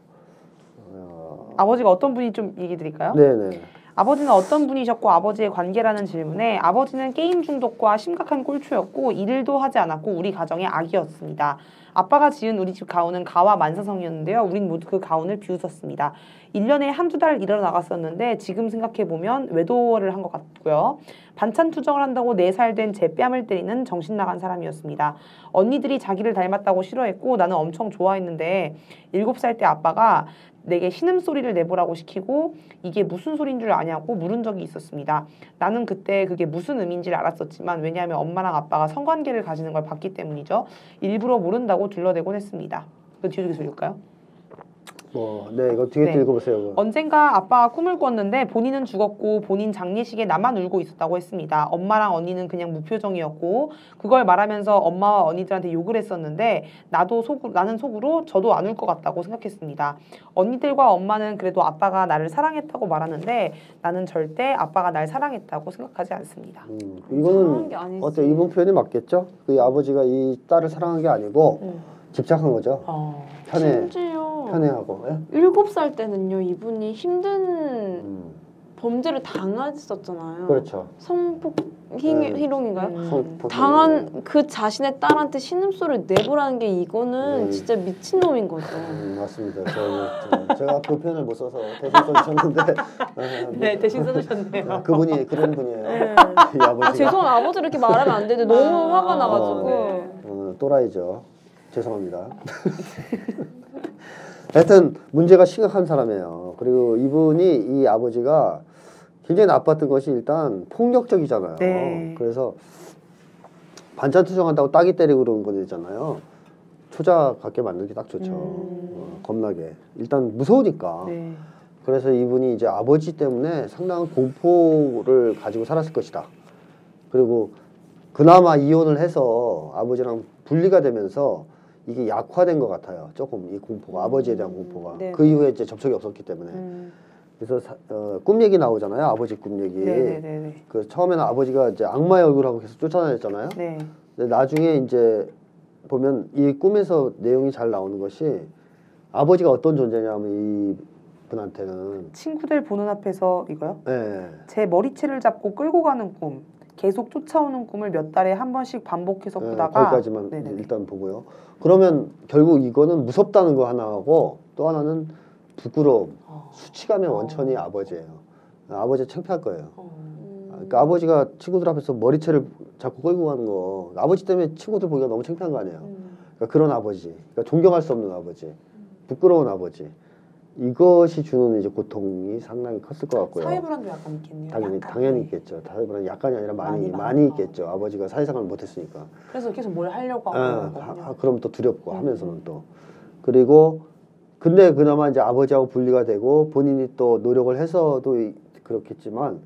아버지가 어떤 분이 좀 얘기 드릴까요? 네네. 아버지는 어떤 분이셨고 아버지의 관계라는 질문에 아버지는 게임 중독과 심각한 꼴초였고 일도 하지 않았고 우리 가정의 악이었습니다. 아빠가 지은 우리 집 가훈은 가와 만사성이었는데요. 우린 모두 그 가훈을 비웃었습니다. 1년에 한두 달 일하러 나갔었는데 지금 생각해보면 외도를 한 것 같고요. 반찬 투정을 한다고 4살 된 제 뺨을 때리는 정신 나간 사람이었습니다. 언니들이 자기를 닮았다고 싫어했고 나는 엄청 좋아했는데 7살 때 아빠가 내게 신음소리를 내보라고 시키고 이게 무슨 소리인 줄 아냐고 물은 적이 있었습니다. 나는 그때 그게 무슨 의미인지를 알았었지만 왜냐하면 엄마랑 아빠가 성관계를 가지는 걸 봤기 때문이죠. 일부러 모른다고 둘러대곤 했습니다. 이거 뒤에서 읽을까요? 네, 이거 뒤에 읽어보세요. 언젠가 아빠가 꿈을 꿨는데 본인은 죽었고 본인 장례식에 나만 울고 있었다고 했습니다. 엄마랑 언니는 그냥 무표정이었고 그걸 말하면서 엄마와 언니들한테 욕을 했었는데 나는 속으로 저도 안 울 것 같다고 생각했습니다. 언니들과 엄마는 그래도 아빠가 나를 사랑했다고 말하는데 나는 절대 아빠가 날 사랑했다고 생각하지 않습니다. 이거는 어때? 이분 표현이 맞겠죠? 그 아버지가 이 딸을 사랑한 게 아니고 집착한 거죠. 편애하고. 7살 때는요, 이분이 힘든 범죄를 당했었잖아요. 그렇죠. 성폭행인가요? 당한 그 자신의 딸한테 신음소리를 내보라는 게 이거는 진짜 미친놈인 거죠. 맞습니다. 제가 그 표현을 못 써서 대신 써주셨는데 네, 대신 써주셨네요. 그분이 그런 분이에요. 이 아버지가. 죄송해요. 아버지 이렇게 말하면 안 되는데 너무 화가 나가지고. 또라이죠. 죄송합니다. 하여튼 문제가 심각한 사람이에요. 그리고 이분이 이 아버지가 굉장히 나빴던 것이 일단 폭력적이잖아요. 그래서 반찬 투정한다고 따기 때리고 그런 거 있잖아요. 초자 갖게 만들기 딱 좋죠. 겁나게. 일단 무서우니까. 그래서 이분이 이제 아버지 때문에 상당한 공포를 가지고 살았을 것이다. 그리고 그나마 이혼을 해서 아버지랑 분리가 되면서 이게 약화된 것 같아요. 조금 이 공포가 아버지에 대한 공포가 그 이후에 이제 접촉이 없었기 때문에 그래서 꿈 얘기 나오잖아요. 아버지 꿈 얘기. 그 처음에는 아버지가 이제 악마의 얼굴하고 계속 쫓아다녔잖아요. 근데 나중에 이제 보면 이 꿈에서 내용이 잘 나오는 것이 아버지가 어떤 존재냐면 이 분한테는 친구들 보는 앞에서 이거요? 제 머리채를 잡고 끌고 가는 꿈. 계속 쫓아오는 꿈을 몇 달에 한 번씩 반복해서 꾸다가 거기까지만 일단 보고요. 그러면 결국 이거는 무섭다는 거 하나하고 또 하나는 부끄러움, 수치감의 원천이 아버지예요. 아버지 창피할 거예요. 그러니까 아버지가 친구들 앞에서 머리채를 잡고 끌고 가는 거 아버지 때문에 친구들 보기가 너무 창피한 거 아니에요. 그러니까 그런 아버지, 그러니까 존경할 수 없는 아버지. 부끄러운 아버지. 이것이 주는 이제 고통이 상당히 컸을 것 같고요. 사회불안도 약간 있겠네요. 당연히 약간. 당연히 있겠죠. 사회불안 약간이 아니라 많이 많이 있겠죠. 아버지가 사회생활을 못했으니까. 그래서 계속 뭘 하려고 하고 그럼 또 두렵고 하면서는 또 그리고 근데 그나마 이제 아버지하고 분리가 되고 본인이 또 노력을 해서도 그렇겠지만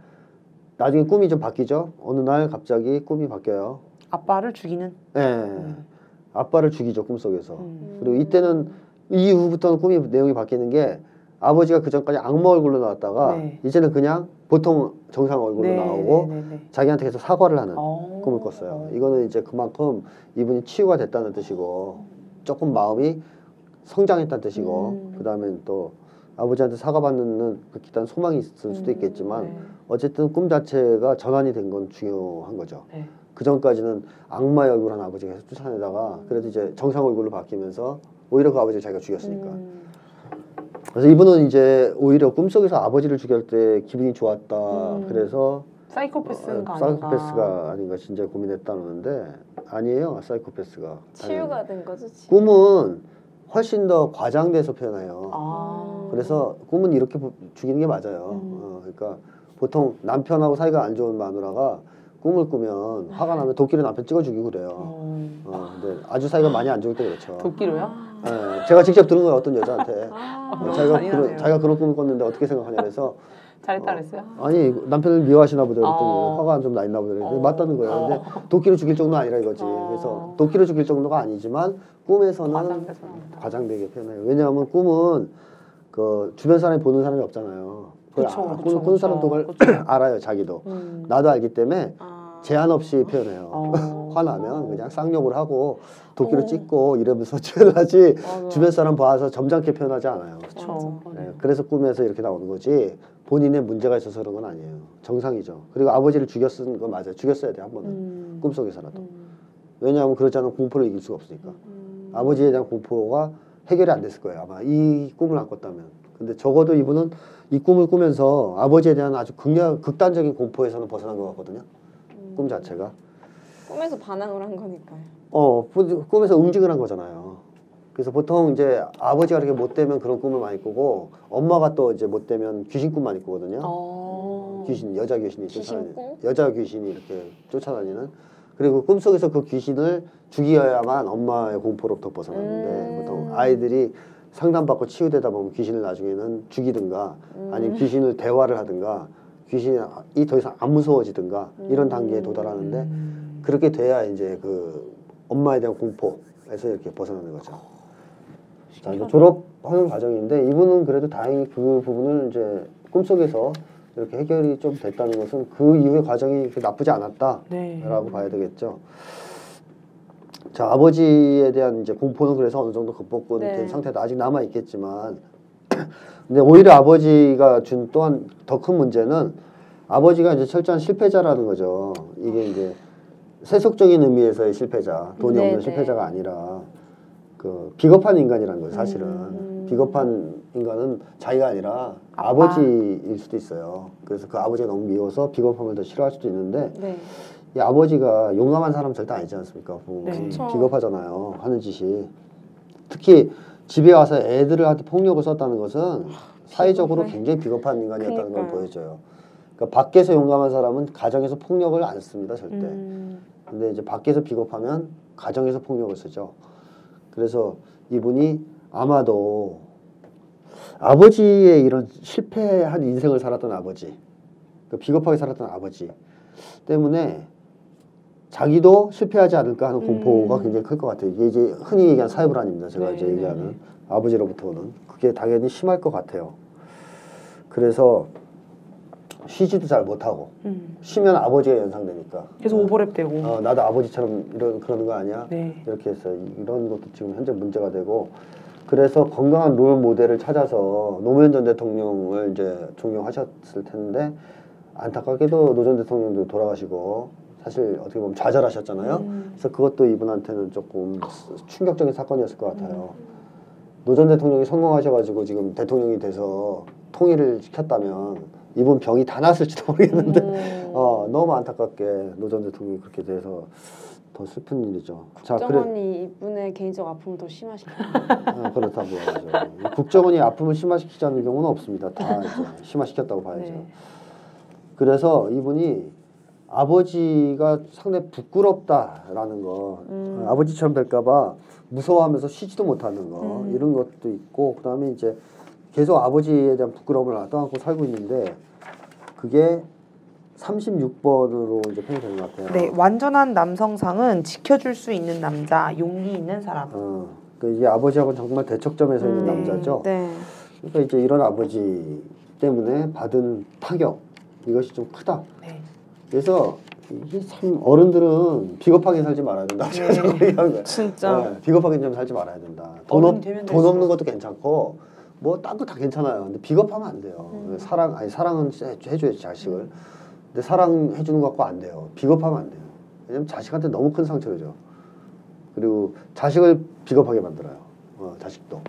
나중에 꿈이 좀 바뀌죠. 어느 날 갑자기 꿈이 바뀌어요. 아빠를 죽이는. 아빠를 죽이죠 꿈속에서. 그리고 이때는 이후부터는 꿈이 내용이 바뀌는 게 아버지가 그 전까지 악마 얼굴로 나왔다가 이제는 그냥 보통 정상 얼굴로 나오고 자기한테 계속 사과를 하는 꿈을 꿨어요. 이거는 이제 그만큼 이분이 치유가 됐다는 뜻이고 조금 마음이 성장했다는 뜻이고 그 다음에 또 아버지한테 사과받는 극단 소망이 있을 수도 있겠지만 어쨌든 꿈 자체가 전환이 된 건 중요한 거죠. 그 전까지는 악마의 얼굴한 아버지가 계속 쫓아내다가 그래도 이제 정상 얼굴로 바뀌면서 오히려 그 아버지를 자기가 죽였으니까. 그래서 이분은 이제 오히려 꿈속에서 아버지를 죽일 때 기분이 좋았다. 그래서 사이코패스가 아닌가 진짜 고민했다는데 아니에요. 사이코패스가 치유가 된 거죠. 꿈은 훨씬 더 과장돼서 표현해요. 그래서 꿈은 이렇게 죽이는 게 맞아요. 그러니까 보통 남편하고 사이가 안 좋은 마누라가 꿈을 꾸면 화가 나면 도끼로 남편 찍어 죽이고 그래요. 근데 아주 사이가 많이 안 좋을 때 그렇죠. 도끼로요? 제가 직접 들은 거예요. 어떤 여자한테. 자기가 그런 꿈을 꿨는데 어떻게 생각하냐 그래서 잘했다 그랬어요? 아니 남편을 미워하시나 보다 그랬더니 화가 좀 나 있나 보다 그랬더니 맞다는 거예요. 근데 도끼로 죽일 정도는 아니라 이거지. 그래서 도끼로 죽일 정도가 아니지만 꿈에서는 과장되게 표현해요. 왜냐하면 꿈은 그 주변 사람이 보는 사람이 없잖아요. 보는 사람도 그걸 알아요. 자기도. 나도 알기 때문에 제한 없이 표현해요. 화나면 그냥 쌍욕을 하고 도끼로 찍고 이러면서 표현하지 주변 사람 봐서 점잖게 표현하지 않아요. 그래서 꿈에서 이렇게 나오는 거지 본인의 문제가 있어서 그런 건 아니에요. 정상이죠. 그리고 아버지를 죽였은 거 맞아요. 죽였어야 돼 한 번은. 꿈속에서라도. 왜냐하면 그렇지 않으면 공포를 이길 수가 없으니까. 아버지에 대한 공포가 해결이 안 됐을 거예요. 아마 이 꿈을 안 꿨다면. 근데 적어도 이분은 이 꿈을 꾸면서 아버지에 대한 아주 극단적인 공포에서는 벗어난 것 같거든요. 꿈 자체가. 꿈에서 반항을 한 거니까요. 꿈에서 응징을 한 거잖아요. 그래서 보통 이제 아버지가 이렇게 못되면 그런 꿈을 많이 꾸고 엄마가 또 이제 못되면 귀신 꿈 많이 꾸거든요. 귀신, 여자 귀신이 쫓아다니는. 여자 귀신이 이렇게 쫓아다니는. 그리고 꿈속에서 그 귀신을 죽여야만 엄마의 공포로부터 벗어나는데 보통 아이들이 상담받고 치유되다 보면 귀신을 나중에는 죽이든가 아니면 귀신을 대화를 하든가 귀신이 더 이상 안 무서워지든가 이런 단계에 도달하는데 그렇게 돼야 이제 그 엄마에 대한 공포에서 이렇게 벗어나는 거죠. 자, 이제 졸업하는 과정인데 이분은 그래도 다행히 그 부분을 이제 꿈속에서 이렇게 해결이 좀 됐다는 것은 그 이후의 과정이 나쁘지 않았다라고 봐야 되겠죠. 자, 아버지에 대한 이제 공포는 그래서 어느 정도 극복은 된 상태도 아직 남아 있겠지만, 근데 오히려 아버지가 준 또한 더 큰 문제는 아버지가 이제 철저한 실패자라는 거죠. 이게 이제 세속적인 의미에서의 실패자, 돈이 없는 실패자가 아니라 그 비겁한 인간이라는 거예요. 사실은 비겁한 인간은 자기가 아니라 아버지일 수도 있어요. 그래서 그 아버지가 너무 미워서 비겁함을 더 싫어할 수도 있는데. 이 아버지가 용감한 사람 절대 아니지 않습니까? 비겁하잖아요. 하는 짓이. 특히 집에 와서 애들한테 폭력을 썼다는 것은 사회적으로 굉장히 비겁한 인간이었다는 걸 보여줘요. 그러니까 밖에서 용감한 사람은 가정에서 폭력을 안 씁니다. 절대. 근데 이제 밖에서 비겁하면 가정에서 폭력을 쓰죠. 그래서 이분이 아마도 아버지의 이런 실패한 인생을 살았던 아버지, 그러니까 비겁하게 살았던 아버지 때문에 자기도 실패하지 않을까 하는 공포가 굉장히 클 것 같아요. 이게 이제 흔히 얘기하는 사회불안입니다. 제가 이제 얘기하는 아버지로부터는 그게 당연히 심할 것 같아요. 그래서 쉬지도 잘 못하고 쉬면 아버지가 연상되니까 계속 오버랩 되고 나도 아버지처럼 그러는 거 아니야? 이렇게 해서 이런 것도 지금 현재 문제가 되고 그래서 건강한 롤 모델을 찾아서 노무현 전 대통령을 이제 존경하셨을 텐데 안타깝게도 노 전 대통령도 돌아가시고 사실 어떻게 보면 좌절하셨잖아요. 그래서 그것도 이분한테는 조금 충격적인 사건이었을 것 같아요. 노 전 대통령이 성공하셔가지고 지금 대통령이 돼서 통일을 시켰다면 이분 병이 다 났을지도 모르겠는데 너무 안타깝게 노 전 대통령이 그렇게 돼서 더 슬픈 일이죠. 자, 국정원이 이분의 개인적 아픔을 더 심하시네요. 그렇다고 하죠. 국정원이 아픔을 심화시키자는 경우는 없습니다. 다 이제 심화시켰다고 봐야죠. 네. 그래서 이분이 아버지가 상당히 부끄럽다라는 거, 아버지처럼 될까봐 무서워하면서 쉬지도 못하는 거 이런 것도 있고, 그다음에 이제 계속 아버지에 대한 부끄러움을 떠안고 살고 있는데 그게 36번으로 이제 표현되는 것 같아요. 네, 완전한 남성상은 지켜줄 수 있는 남자, 용기 있는 사람. 그러니까 이게 아버지하고는 정말 대척점에 서 있는 남자죠. 네. 그러니까 이제 이런 아버지 때문에 받은 타격 이것이 좀 크다. 네. 그래서 이게 참 어른들은 비겁하게 살지 말아야 된다. 진짜. 네, 비겁하게 좀 살지 말아야 된다. 돈 없는 것도 괜찮고 뭐 딴 거 다 괜찮아요. 근데 비겁하면 안 돼요. 사랑은 해줘야지 자식을. 근데 사랑해 주는 것 갖고 안 돼요. 비겁하면 안 돼요. 왜냐면 자식한테 너무 큰 상처를 줘. 그리고 자식을 비겁하게 만들어요. 자식도.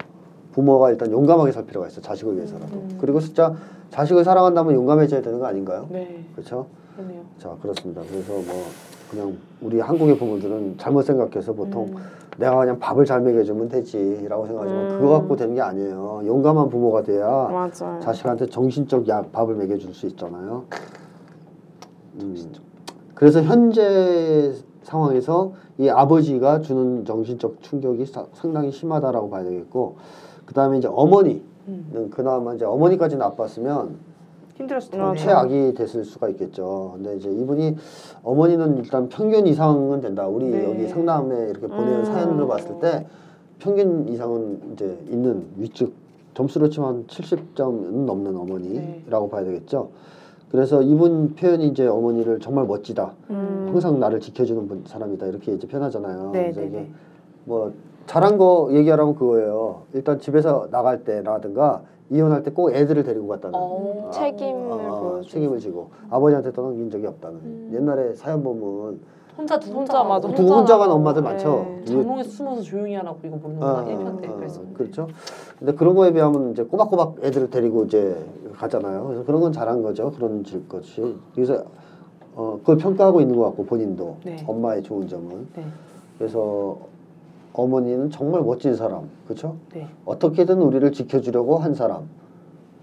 부모가 일단 용감하게 살 필요가 있어. 자식을 위해서라도. 그리고 진짜 자식을 사랑한다면 용감해져야 되는 거 아닌가요? 네. 그렇죠? 그러네요. 자, 그렇습니다. 그래서 뭐 그냥 우리 한국의 부모들은 잘못 생각해서 보통 내가 그냥 밥을 잘 먹여주면 되지라고 생각하지만 그거 갖고 되는 게 아니에요. 용감한 부모가 돼야 맞아요. 자식한테 정신적 밥을 먹여줄 수 있잖아요. 그래서 현재 상황에서 이 아버지가 주는 정신적 충격이 상당히 심하다라고 봐야 되겠고, 그 다음에 이제 어머니는 그나마 이제 어머니까지 나빴으면 힘들었을 텐데. 최악이 됐을 수가 있겠죠. 근데 이제 이분이 어머니는 일단 평균 이상은 된다. 우리 여기 상담에 이렇게 보내는 사연으로 봤을 때 평균 이상은 이제 있는 위축 점수로 치면 70점은 넘는 어머니라고 봐야 되겠죠. 그래서 이분 표현이 이제 어머니를 정말 멋지다. 항상 나를 지켜주는 사람이다. 이렇게 이제 표현하잖아요. 그래서 이게 뭐 잘한 거 얘기하라면 그거예요. 일단 집에서 나갈 때라든가 이혼할 때 꼭 애들을 데리고 갔다는 책임을 지고 아버지한테 떠넘긴 적이 없다는. 옛날에 사연 보면 혼자 간 엄마들 많죠. 장롱에서 숨어서 조용히 하라고 이거 모르는 거 1편 때 그래서. 그렇죠. 근데 그런 거에 비하면 이제 꼬박꼬박 애들을 데리고 이제 가잖아요. 그래서 그런 건 잘한 거죠. 그런 것이. 그래서 그걸 평가하고 있는 것 같고 본인도 엄마의 좋은 점은. 그래서 어머니는 정말 멋진 사람, 그렇죠? 어떻게든 우리를 지켜주려고 한 사람,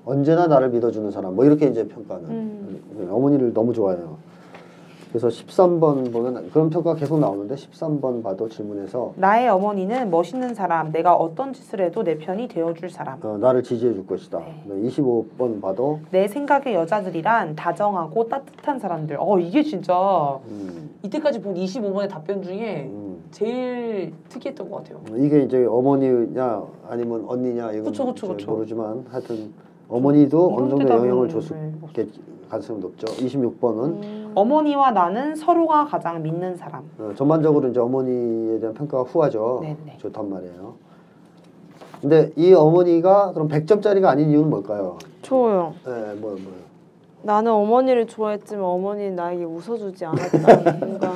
언제나 나를 믿어주는 사람, 뭐 이렇게 이제 평가는. 어머니를 너무 좋아해요. 그래서 13번 보면 그런 평가가 계속 나오는데 13번 봐도 질문에서 나의 어머니는 멋있는 사람, 내가 어떤 짓을 해도 내 편이 되어줄 사람. 나를 지지해 줄 것이다. 25번 봐도 내 생각의 여자들이란 다정하고 따뜻한 사람들. 이게 진짜 이때까지 본 25번의 답변 중에 제일 특이했던 것 같아요. 이게 이제 어머니냐 아니면 언니냐 이건 그쵸. 모르지만 하여튼 어머니도 어느 정도 영향을 줬을 가능성이 높죠. 26번은 어머니와 나는 서로가 가장 믿는 사람. 전반적으로 이제 어머니에 대한 평가가 후하죠. 좋단 말이에요. 근데 이 어머니가 그럼 100점짜리가 아닌 이유는 뭘까요? 저요. 네, 뭐요? 나는 어머니를 좋아했지만 어머니는 나에게 웃어주지 않았다. 뭔가.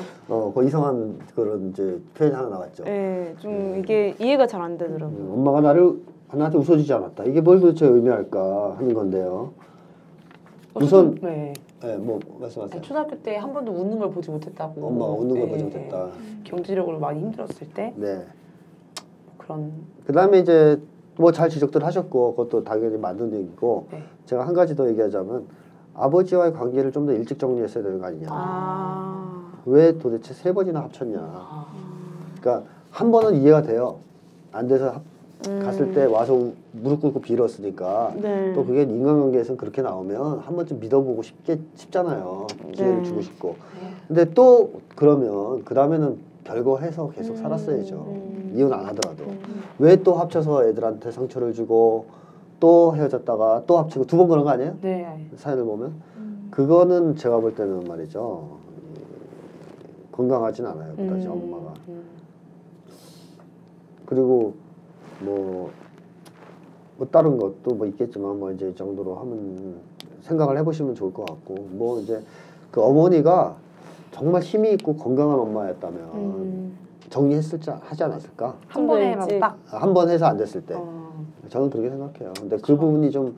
그 이상한 그런 이제 표현이 하나 나왔죠. 네, 좀 이게 이해가 잘 안 되더라고요. 엄마가 나한테 웃어주지 않았다. 이게 뭘 도대체 의미할까 하는 건데요. 우선 뭐 말씀하세요. 초등학교 때 한 번도 웃는 걸 보지 못했다고. 엄마가 웃는 걸 보지 못했다. 경제력으로 많이 힘들었을 때. 그런. 그다음에 이제 뭐 잘 지적들 하셨고 그것도 당연히 맞는 얘기고 제가 한 가지 더 얘기하자면 아버지와의 관계를 좀 더 일찍 정리했어야 되는 거 아니냐. 왜 도대체 3번이나 합쳤냐. 그러니까 한 번은 이해가 돼요. 안 돼서 갔을 때 와서 무릎 꿇고 빌었으니까 또 그게 인간관계에서는 그렇게 나오면 한 번쯤 믿어보고 싶잖아요. 기회를 주고 싶고. 근데 또 그러면 그 다음에는 별거 해서 계속 살았어야죠. 이혼 안 하더라도. 왜 또 합쳐서 애들한테 상처를 주고 또 헤어졌다가 또 합치고 2번 그런 거 아니에요? 사연을 보면. 그거는 제가 볼 때는 말이죠. 건강하진 않아요. 그다지 엄마가. 그리고 뭐 다른 것도 뭐 있겠지만 뭐 이제 이 정도로 하면 생각을 해보시면 좋을 것 같고 뭐 이제 그 어머니가 정말 힘이 있고 건강한 엄마였다면 하지 않았을까? 한 번에 딱 한 번 해서 안 됐을 때 저는 그렇게 생각해요. 근데 그 부분이 좀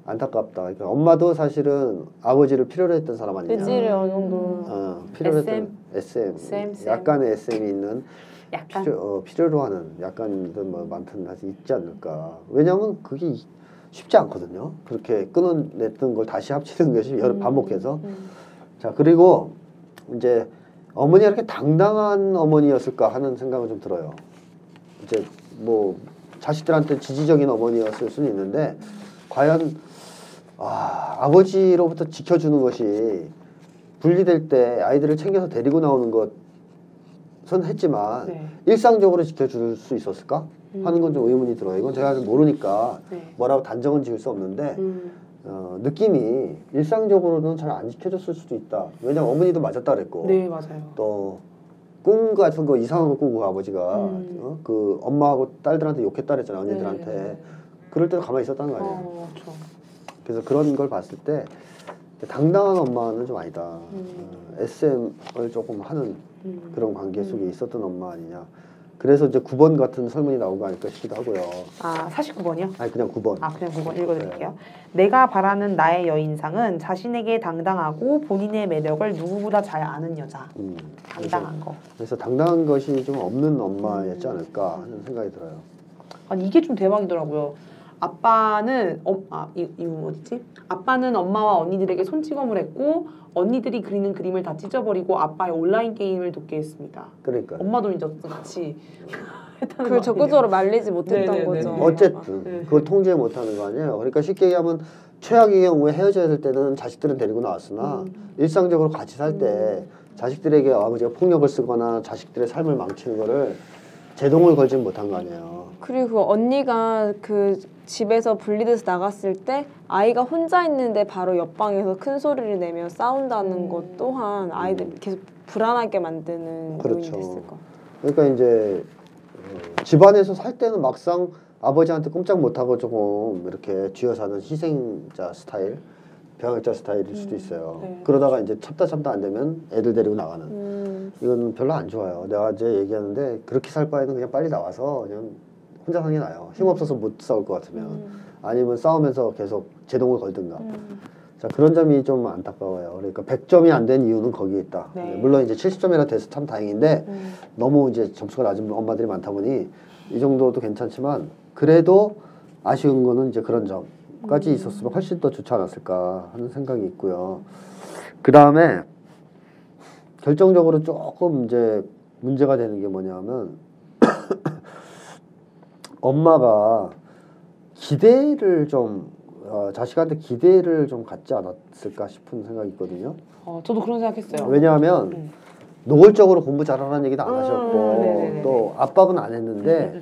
안타깝다. 그러니까 엄마도 사실은 아버지를 필요로 했던 사람 아니냐. 그지 어느 정도. 필요로 SM? 했던 SM. SM. 약간의 SM이 있는 약간 필요로 하는 약간 뭐 많든 사실 있지 않을까. 왜냐하면 그게 쉽지 않거든요. 그렇게 끊어냈던 걸 다시 합치는 것이 여러 반복해서. 자, 그리고 이제 어머니가 이렇게 당당한 어머니였을까 하는 생각은 좀 들어요. 이제 뭐 자식들한테 지지적인 어머니였을 수는 있는데 과연 아버지로부터 지켜주는 것이 분리될 때 아이들을 챙겨서 데리고 나오는 것은 했지만 네. 일상적으로 지켜줄 수 있었을까 하는 건 좀 의문이 들어요. 이건 제가 모르니까 네. 뭐라고 단정은 지을 수 없는데 느낌이 일상적으로는 잘 안 지켜줬을 수도 있다. 왜냐면 어머니도 맞았다 그랬고 네, 맞아요. 또 꿈 같은 거 이상한 거 꾸고 아버지가 그 엄마하고 딸들한테 욕했다 그랬잖아. 언니들한테. 네. 그럴 때도 가만히 있었다는 거 아니에요. 그렇죠. 그래서 그런 걸 봤을 때 당당한 엄마는 좀 아니다. SM을 조금 하는 그런 관계 속에 있었던 엄마 아니냐. 그래서 이제 9번 같은 설문이 나온 거 아닐까 싶기도 하고요. 49번이요? 아니 그냥 9번. 그냥 9번 읽어드릴게요. 내가 바라는 나의 여인상은 자신에게 당당하고 본인의 매력을 누구보다 잘 아는 여자. 당당한 거. 그래서 당당한 것이 좀 없는 엄마였지 않을까 하는 생각이 들어요. 아니 이게 좀 대박이더라고요. 아빠는 이거 어디지? 아빠는 엄마와 언니들에게 손찌검을 했고 언니들이 그리는 그림을 다 찢어버리고 아빠의 온라인 게임을 돕게 했습니다. 그러니까 엄마도 이제 같이 했다는 그 거 적극적으로 말리지 못했던 네네네. 거죠. 어쨌든 네. 그걸 통제 못하는 거 아니에요. 그러니까 쉽게 얘기하면 최악의 경우에 헤어져야 될 때는 자식들은 데리고 나왔으나 일상적으로 같이 살 때 자식들에게 아버지가 폭력을 쓰거나 자식들의 삶을 망치는 거를 제동을 걸지 못한 거 아니에요. 그리고 언니가 그 집에서 분리돼서 나갔을 때 아이가 혼자 있는데 바로 옆방에서 큰 소리를 내며 싸운다는 것 또한 아이들 계속 불안하게 만드는 요인이 됐을 거. 그러니까 이제 집안에서 살 때는 막상 아버지한테 꼼짝 못하고 조금 이렇게 쥐어 사는 희생자 스타일, 병역자 스타일일 수도 있어요. 네. 그러다가 이제 참다 안 되면 애들 데리고 나가는. 이건 별로 안 좋아요. 내가 이제 얘기하는데 그렇게 살 바에는 그냥 빨리 나와서 그냥 혼자 사는 게 나아요. 힘없어서 못 싸울 것 같으면. 아니면 싸우면서 계속 제동을 걸든가. 자, 그런 점이 좀 안타까워요. 그러니까 100점이 안 된 이유는 거기에 있다. 네. 물론 이제 70점이나 돼서 참 다행인데 너무 이제 점수가 낮은 엄마들이 많다 보니 이 정도도 괜찮지만 그래도 아쉬운 거는 이제 그런 점까지 있었으면 훨씬 더 좋지 않았을까 하는 생각이 있고요. 그 다음에 결정적으로 조금 이제 문제가 되는 게 뭐냐면 엄마가 기대를 좀 자식한테 기대를 좀 갖지 않았을까 싶은 생각이 있거든요. 저도 그런 생각했어요. 왜냐하면 노골적으로 공부 잘하라는 얘기도 안 하셨고 네네네. 또 압박은 안 했는데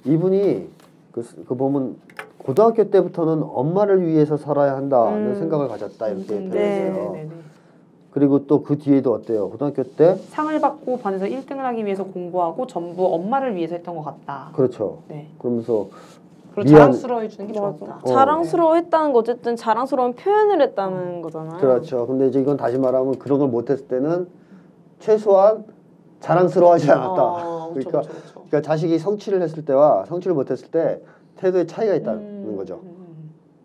이분이 그 보면 고등학교 때부터는 엄마를 위해서 살아야 한다는 생각을 가졌다 이렇게 표현했어요. 네네네. 그리고 또 그 뒤에도 어때요? 고등학교 때 상을 받고 반에서 1등을 하기 위해서 공부하고 전부 엄마를 위해서 했던 것 같다. 그렇죠. 네. 그러면서 그리고 미안- 자랑스러워 해주는 게 좋았다. 자랑스러워했다는 거 어쨌든 자랑스러운 표현을 했다는 거잖아요. 그렇죠. 근데 이제 이건 다시 말하면 그런 걸 못했을 때는 최소한 자랑스러워하지 않았다. 그렇죠, 그러니까, 그렇죠, 그렇죠. 그러니까 자식이 성취를 했을 때와 성취를 못했을 때 태도에 차이가 있다는 거죠.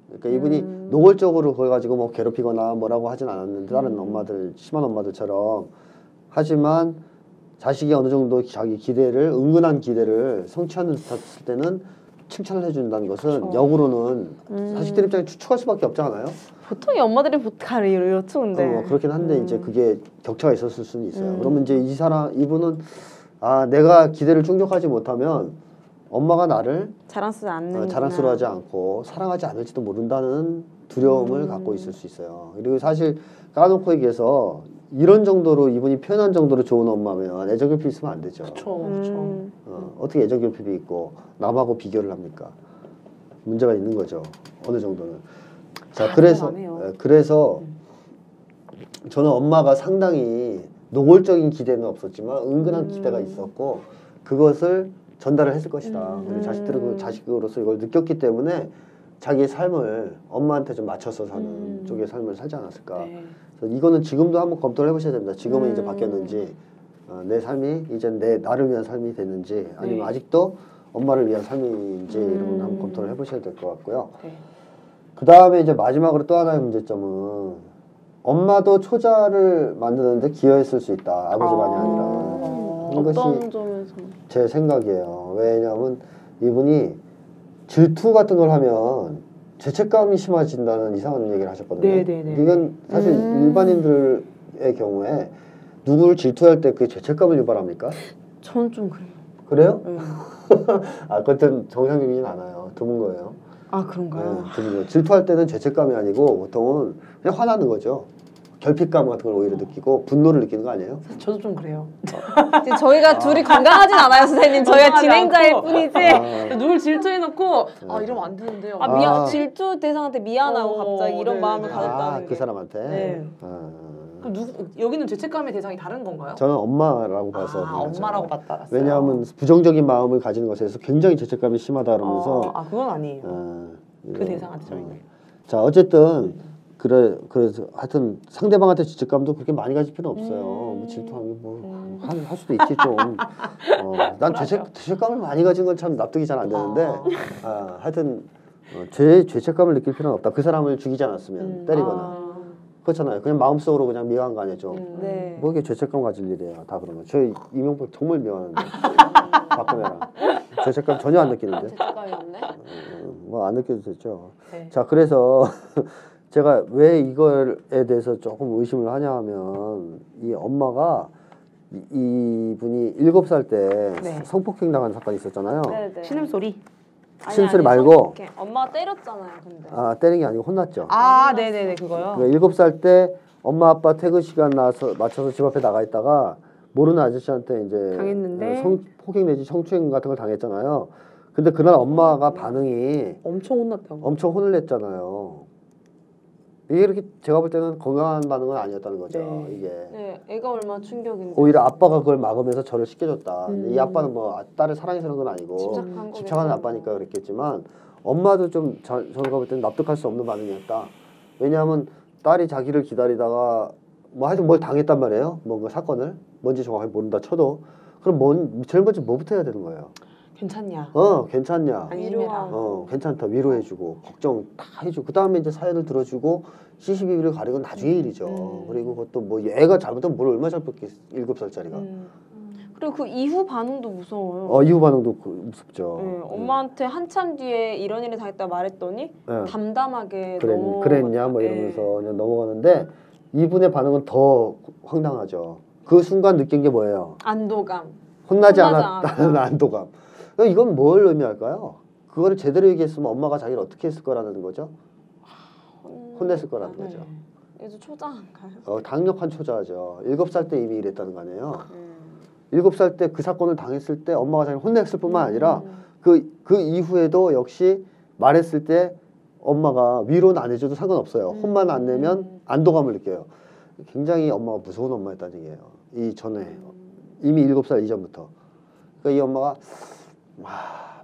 그러니까 이분이 노골적으로 그걸 가지고 뭐 괴롭히거나 뭐라고 하진 않았는데 다른 엄마들 심한 엄마들처럼 하지만 자식이 어느 정도 자기 기대를 은근한 기대를 성취하는 듯했을 때는 칭찬을 해준다는 것은 그렇죠. 역으로는 자식들 입장에 추측할 수밖에 없지 않아요? 보통의 엄마들이 다들 이렇죠, 근데. 그렇긴 한데 이제 그게 격차가 있었을 수는 있어요. 그러면 이제 이분은 내가 기대를 충족하지 못하면 엄마가 나를 자랑스러워하지 않고 사랑하지 않을지도 모른다는 두려움을 갖고 있을 수 있어요. 그리고 사실 까놓고 얘기해서 이런 정도로 이분이 표현한 정도로 좋은 엄마면 애정 결핍 있으면 안 되죠. 그렇죠. 어떻게 애정 결핍이 있고 남하고 비교를 합니까? 문제가 있는 거죠. 어느 정도는. 자, 그래서 저는 엄마가 상당히 노골적인 기대는 없었지만 은근한 기대가 있었고 그것을 전달을 했을 것이다. 우리 자식들은 그 자식으로서 이걸 느꼈기 때문에 자기의 삶을 엄마한테 좀 맞춰서 사는 쪽의 삶을 살지 않았을까. 네. 그래서 이거는 지금도 한번 검토를 해보셔야 됩니다. 지금은 이제 바뀌었는지 내 삶이 이제 나를 위한 삶이 됐는지 아니면 네. 아직도 엄마를 위한 삶인지 이런 건 한번 검토를 해보셔야 될 것 같고요. 네. 그 다음에 이제 마지막으로 또 하나의 문제점은 엄마도 초자를 만드는데 기여했을 수 있다. 아버지만이 아니라. 하는 것이 어떤 점에서? 제 생각이에요. 왜냐하면 이분이 질투 같은 걸 하면 죄책감이 심해진다는 이상한 얘기를 하셨거든요. 네네네. 이건 사실 일반인들의 경우에 누구를 질투할 때 그 죄책감을 유발합니까? 전 좀 그래요. 그래요? 네. 아, 그것은 정상적이진 않아요. 드문 거예요. 아 그런가요? 네, 드문 거예요. 질투할 때는 죄책감이 아니고 보통은 그냥 화나는 거죠. 결핍감 같은 걸 오히려 느끼고 분노를 느끼는 거 아니에요? 저도 좀 그래요. 지금 저희가 둘이 건강하진 않아요, 선생님. 저희가 건강하지 진행자일 않고. 뿐이지. 누굴 질투해놓고 이러면 안 되는데요. 질투 대상한테 미안하고 갑자기 이런 네, 마음을 네. 가졌다는 그 게. 사람한테. 네. 그럼 여기는 죄책감의 대상이 다른 건가요? 저는 엄마라고 봐서. 엄마라고 봤다. 왜냐하면 부정적인 마음을 가지는 것에서 굉장히 죄책감이 심하다 그러면서. 그건 아니에요. 그 이런, 대상한테 저희는. 자, 어쨌든 그래서 하여튼 상대방한테 죄책감도 그렇게 많이 가질 필요는 없어요. 뭐 질투하면 할 수도 있지 좀. 난 죄책감을 많이 가진 건 참 납득이 잘 안 되는데. 하여튼 죄책감을 느낄 필요는 없다. 그 사람을 죽이지 않았으면 때리거나. 그렇잖아요. 그냥 마음속으로 그냥 미워한 거 아니에요, 좀. 네. 뭐 이게 죄책감 가질 일이에요, 다 그런 거. 저희 이명박 정말 미워하는데. 박근혜랑. 죄책감 전혀 안 느끼는데. 죄책감이 없네. 뭐 안 느껴도 됐죠. 네. 자, 그래서 제가 왜 이거에 대해서 조금 의심을 하냐 하면 이 엄마가 이분이 7살 때 네. 성폭행 당한 사건이 있었잖아요. 네네. 신음소리? 신음소리 말고. 엄마가 때렸잖아요, 근데. 때린 게 아니고 혼났죠. 네네네, 그거요. 7살 때 엄마 아빠 퇴근 시간 맞춰서 집 앞에 나가 있다가 모르는 아저씨한테 이제 당했는데 성폭행 내지 성추행 같은 걸 당했잖아요. 근데 그날 엄마가 반응이 엄청 혼났다고. 엄청 혼을 냈잖아요. 이게 이렇게 제가 볼 때는 건강한 반응은 아니었다는 거죠. 네. 이게 네, 애가 얼마나 충격인데. 오히려 아빠가 그걸 막으면서 저를 시켜줬다. 이 아빠는 뭐 딸을 사랑해서 그런 건 아니고 집착하는 아빠니까 그랬겠지만 엄마도 좀 저가 볼 때는 납득할 수 없는 반응이었다. 왜냐하면 딸이 자기를 기다리다가 뭐 하여튼 뭘 당했단 말이에요. 뭔가 사건을 뭔지 정확히 모른다 쳐도 그럼 제일 먼저 뭐부터 해야 되는 거예요? 괜찮냐? 괜찮냐? 안심해라. 괜찮다. 위로해주고 걱정 다 해주고 그 다음에 이제 사연을 들어주고 CCTV를 가리고 나중에 일이죠. 그리고 그것도 뭐 애가 잘못하면 뭘 얼마 잘못겠 7살짜리가. 그리고 그 이후 반응도 무서워요. 이후 반응도 무섭죠. 엄마한테 한참 뒤에 이런 일이 당했다 말했더니 담담하게 그랬냐 뭐 이러면서 그냥 넘어가는데 이분의 반응은 더 황당하죠. 그 순간 느낀 게 뭐예요? 안도감. 혼나지 않았다는 안도감. 이건 뭘 의미할까요? 그거를 제대로 얘기했으면 엄마가 자기를 어떻게 했을 거라는 거죠? 혼냈을 거라는 거죠. 얘도 초자인가요? 강력한 초자죠. 7살 때 이미 이랬다는 거 아니에요? 7살 때 그 사건을 당했을 때 엄마가 자기를 혼냈을 뿐만 아니라 그 이후에도 역시 말했을 때 엄마가 위로는 안 해줘도 상관없어요. 혼만 안 내면 안도감을 느껴요. 굉장히 엄마가 무서운 엄마였다는 얘기예요. 이전에 이미 7살 이전부터. 그러니까 이 엄마가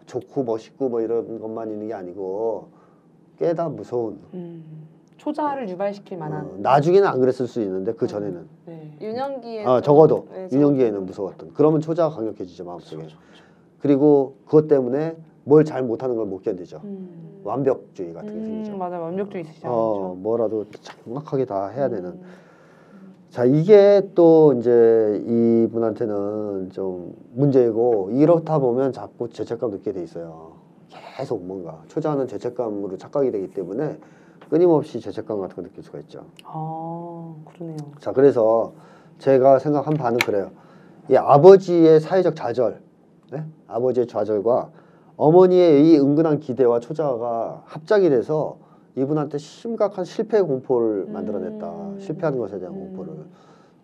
좋고 멋있고 뭐 이런 것만 있는 게 아니고 꽤다 무서운. 초자를 유발시킬 만한. 나중에는 안 그랬을 수 있는데 그 전에는. 유년기에. 적어도 유년기에는 무서웠던. 그러면 초자가 강력해지죠 마음속에. 그렇죠. 그리고 그것 때문에 뭘 잘 못하는 걸 못 견디죠. 완벽주의 같은 게 생기죠. 맞아, 완벽주의 있으시죠. 뭐라도 정확하게 다 해야 되는. 자, 이게 또 이제 이분한테는 좀 문제이고 이렇다 보면 자꾸 죄책감 느끼게 돼 있어요. 계속 뭔가 초자는 죄책감으로 착각이 되기 때문에 끊임없이 죄책감 같은 거 느낄 수가 있죠. 그러네요. 자, 그래서 제가 생각한 바는 그래요. 이 아버지의 사회적 좌절, 아버지의 좌절과 어머니의 이 은근한 기대와 초자가 합작이 돼서 이분한테 심각한 실패 공포를 만들어냈다. 실패하는 것에 대한 공포를.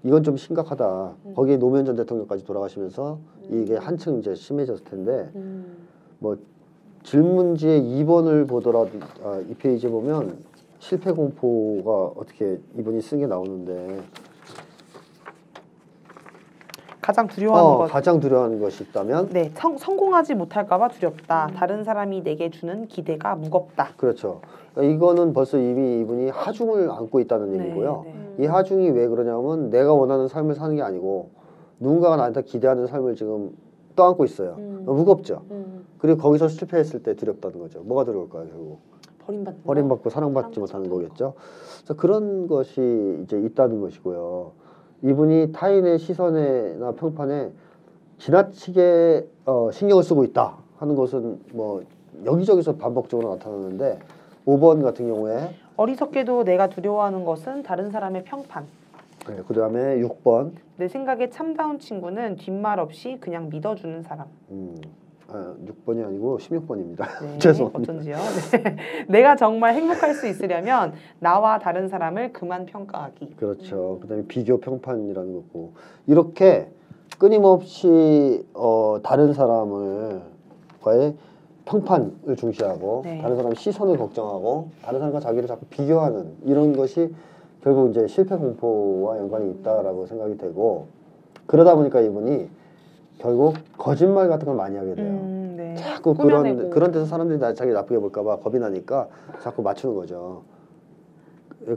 이건 좀 심각하다. 거기에 노무현 전 대통령까지 돌아가시면서 이게 한층 이제 심해졌을 텐데 뭐 질문지에 2번을 보더라도 이 페이지에 보면 실패 공포가 어떻게 이분이 쓴 게 나오는데 가장 두려워하는 것. 가장 두려워하는 것이 있다면? 네, 성공하지 못할까봐 두렵다. 다른 사람이 내게 주는 기대가 무겁다. 그렇죠. 그러니까 이거는 벌써 이미 이분이 하중을 안고 있다는 얘기고요. 이 하중이 왜 그러냐면 내가 원하는 삶을 사는 게 아니고 누군가가 나한테 기대하는 삶을 지금 떠안고 있어요. 무겁죠. 그리고 거기서 실패했을 때 두렵다는 거죠. 뭐가 두려울까요, 결국? 버림받고 사랑받지 못하는 거겠죠. 그래서 그런 것이 이제 있다는 것이고요. 이분이 타인의 시선이나 평판에 지나치게 신경을 쓰고 있다 하는 것은 뭐 여기저기서 반복적으로 나타나는데 5번 같은 경우에 어리석게도 내가 두려워하는 것은 다른 사람의 평판. 네, 그 다음에 6번 내 생각에 참다운 친구는 뒷말 없이 그냥 믿어주는 사람. 6번이 아니고 16번입니다. 네, 죄송합니다. 어쩐지요. 네. 내가 정말 행복할 수 있으려면 나와 다른 사람을 그만 평가하기. 그렇죠. 그다음에 비교 평판이라는 거고 이렇게 끊임없이 다른 사람을 과의 평판을 중시하고 네. 다른 사람의 시선을 걱정하고 다른 사람과 자기를 자꾸 비교하는 이런 것이 결국 이제 실패 공포와 연관이 있다라고 생각이 되고 그러다 보니까 이분이 결국 거짓말 같은 걸 많이 하게 돼요. 네. 자꾸 그런 데서 사람들이 자기 나쁘게 볼까봐 겁이 나니까 자꾸 맞추는 거죠.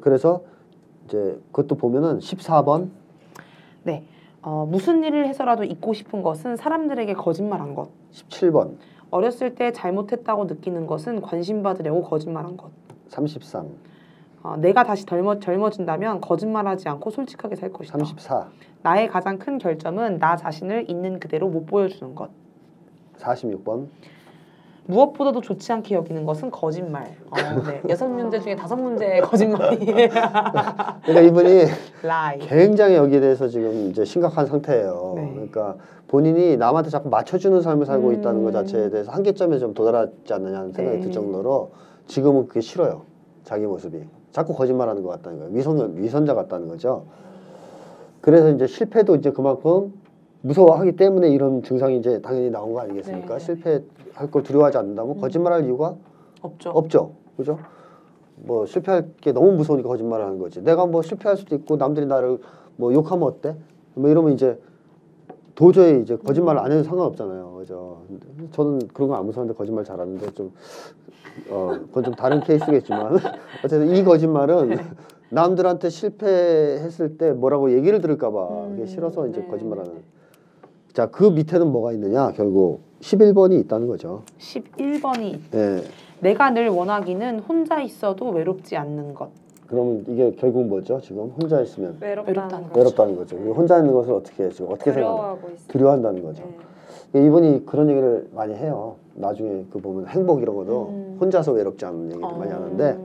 그래서 이제 그것도 보면은 14번. 네. 무슨 일을 해서라도 잊고 싶은 것은 사람들에게 거짓말한 것. 17번. 어렸을 때 잘못했다고 느끼는 것은 관심 받으려고 거짓말한 것. 33. 내가 다시 젊어진다면 거짓말하지 않고 솔직하게 살 것이다. 34. 나의 가장 큰 결점은 나 자신을 있는 그대로 못 보여주는 것. 46번. 무엇보다도 좋지 않게 여기는 것은 거짓말. 네. 6문제 중에 5문제의 거짓말이에요. 그러니까 이분이 라이. 굉장히 여기에 대해서 지금 이제 심각한 상태예요. 네. 그러니까 본인이 남한테 자꾸 맞춰주는 삶을 살고 있다는 것 자체에 대해서 한계점에 좀 도달하지 않느냐는 생각이 들 정도로 지금은 그게 싫어요. 자기 모습이. 자꾸 거짓말하는 것 같다는 거예요. 위선자 같다는 거죠. 그래서 이제 실패도 이제 그만큼 무서워하기 때문에 이런 증상이 이제 당연히 나온 거 아니겠습니까? 네. 실패할 걸 두려워하지 않는다면 거짓말할 이유가 없죠. 그죠? 뭐 실패할 게 너무 무서우니까 거짓말을 하는 거지. 내가 뭐 실패할 수도 있고 남들이 나를 뭐 욕하면 어때? 뭐 이러면 이제 도저히 이제 거짓말을 안 해도 상관없잖아요. 그죠? 저는 그런 거 안 무서운데 거짓말 잘하는데 좀 그건 좀 다른 케이스겠지만 어쨌든 이 거짓말은 남들한테 실패했을 때 뭐라고 얘기를 들을까봐 그게 싫어서 이제 거짓말하는. 자, 그 밑에는 뭐가 있느냐? 결국 11번이 있다는 거죠. 11번이 네. 내가 늘 원하기는 혼자 있어도 외롭지 않는 것. 그러면 이게 결국 뭐죠? 지금 혼자 있으면 외롭다는 거. 외롭다는 거죠. 혼자 있는 것을 어떻게 지금 어떻게 생각해요? 두려워하고 있어요. 두려워한다는 거죠. 이분이 그런 얘기를 많이 해요. 나중에 그 보면 행복 이런 것도 혼자서 외롭지 않은 얘기를 많이 하는데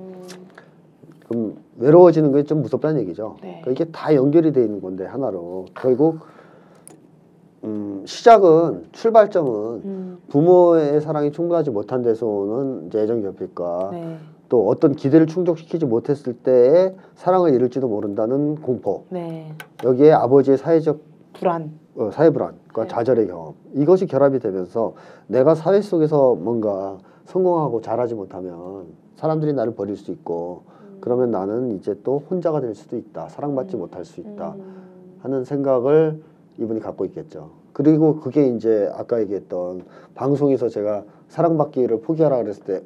그럼 외로워지는 게 좀 무섭다는 얘기죠. 네. 그러니까 이게 다 연결이 돼 있는 건데 하나로 결국 시작은 출발점은 부모의 사랑이 충분하지 못한 데서 오는 이제 애정 결핍과 네. 또 어떤 기대를 충족시키지 못했을 때의 사랑을 잃을지도 모른다는 공포. 네. 여기에 아버지의 사회적 불안. 사회 불안과 네. 좌절의 경험 이것이 결합이 되면서 내가 사회 속에서 뭔가 성공하고 잘하지 못하면 사람들이 나를 버릴 수 있고 그러면 나는 이제 또 혼자가 될 수도 있다. 사랑받지 못할 수 있다 하는 생각을 이분이 갖고 있겠죠. 그리고 그게 이제 아까 얘기했던 방송에서 제가 사랑받기를 포기하라 그랬을 때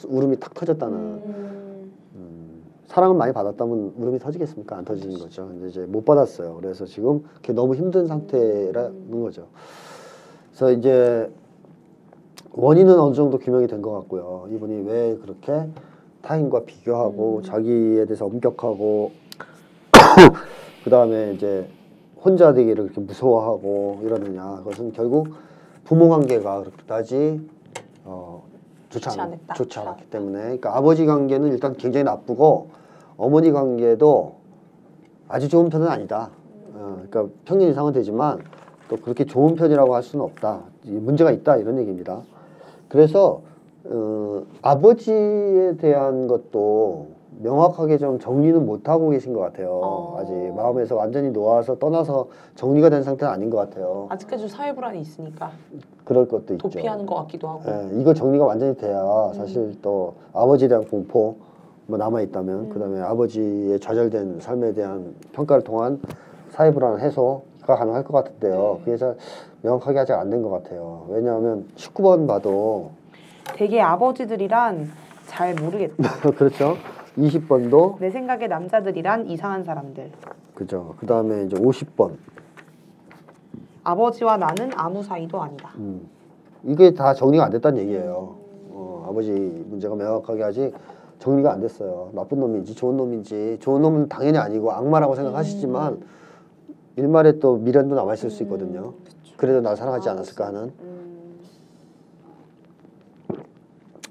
울음이 탁 터졌다는 사랑을 많이 받았다면 울음이 터지겠습니까? 안 터지는 거죠. 근데 이제 못 받았어요. 그래서 지금 그게 너무 힘든 상태라는 거죠. 그래서 이제 원인은 어느 정도 규명이 된 것 같고요. 이분이 왜 그렇게 타인과 비교하고 자기에 대해서 엄격하고 그 다음에 이제 혼자 되기를 그렇게 무서워하고 이러느냐. 그것은 결국 부모 관계가 그다지 좋지 않았기 때문에. 그러니까 아버지 관계는 일단 굉장히 나쁘고 어머니 관계도 아주 좋은 편은 아니다. 그러니까 평균 이상은 되지만 또 그렇게 좋은 편이라고 할 수는 없다. 문제가 있다 이런 얘기입니다. 그래서 아버지에 대한 것도 명확하게 좀 정리는 못하고 계신 것 같아요. 아직 마음에서 완전히 놓아서 떠나서 정리가 된 상태는 아닌 것 같아요. 아직까지 사회 불안이 있으니까 그럴 것도 있죠. 도피하는 것 같기도 하고. 이거 정리가 완전히 돼야 사실 또 아버지에 대한 공포 뭐 남아있다면 그다음에 아버지의 좌절된 삶에 대한 평가를 통한 사회 불안 해소가 가능할 것 같은데요. 그게 잘 명확하게 아직 안 된 것 같아요. 왜냐하면 19번 봐도 되게 아버지들이란 잘 모르겠다. 그렇죠. 20번도 내 생각에 남자들이란 이상한 사람들. 그죠. 그 다음에 이제 50번 아버지와 나는 아무 사이도 아니다. 이게 다 정리가 안 됐다는 얘기예요. 아버지 문제가 명확하게 아직 정리가 안 됐어요. 나쁜 놈인지 좋은 놈인지, 좋은 놈은 당연히 아니고 악마라고 생각하시지만 일말에 또 미련도 남아있을 수 있거든요. 그래도 나 사랑하지 않았을까 하는.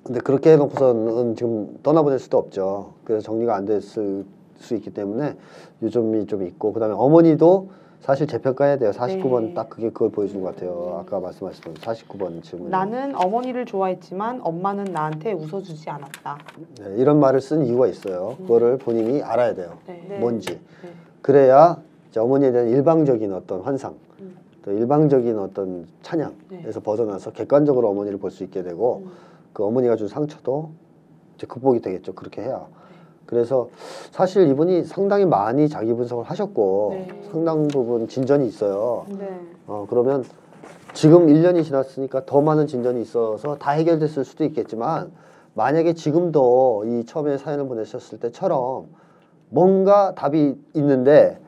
근데 그렇게 해놓고서는 지금 떠나보낼 수도 없죠. 그래서 정리가 안 됐을 수 있기 때문에 요점이 좀 있고, 그 다음에 어머니도 사실 재평가해야 돼요. 49번 네. 딱 그걸 보여주는 것 같아요. 아까 말씀하셨던 49번 질문. 나는 어머니를 좋아했지만 엄마는 나한테 웃어주지 않았다. 네, 이런 말을 쓴 이유가 있어요. 그거를 본인이 알아야 돼요. 네. 뭔지. 네. 그래야 이제 어머니에 대한 일방적인 어떤 환상, 또 일방적인 어떤 찬양에서 벗어나서 객관적으로 어머니를 볼 수 있게 되고, 그 어머니가 준 상처도 이제 극복이 되겠죠. 그렇게 해야. 그래서 사실 이분이 상당히 많이 자기 분석을 하셨고 상당 부분 진전이 있어요. 그러면 지금 1년이 지났으니까 더 많은 진전이 있어서 다 해결됐을 수도 있겠지만, 만약에 지금도 이 처음에 사연을 보내셨을 때처럼 뭔가 답이 있는데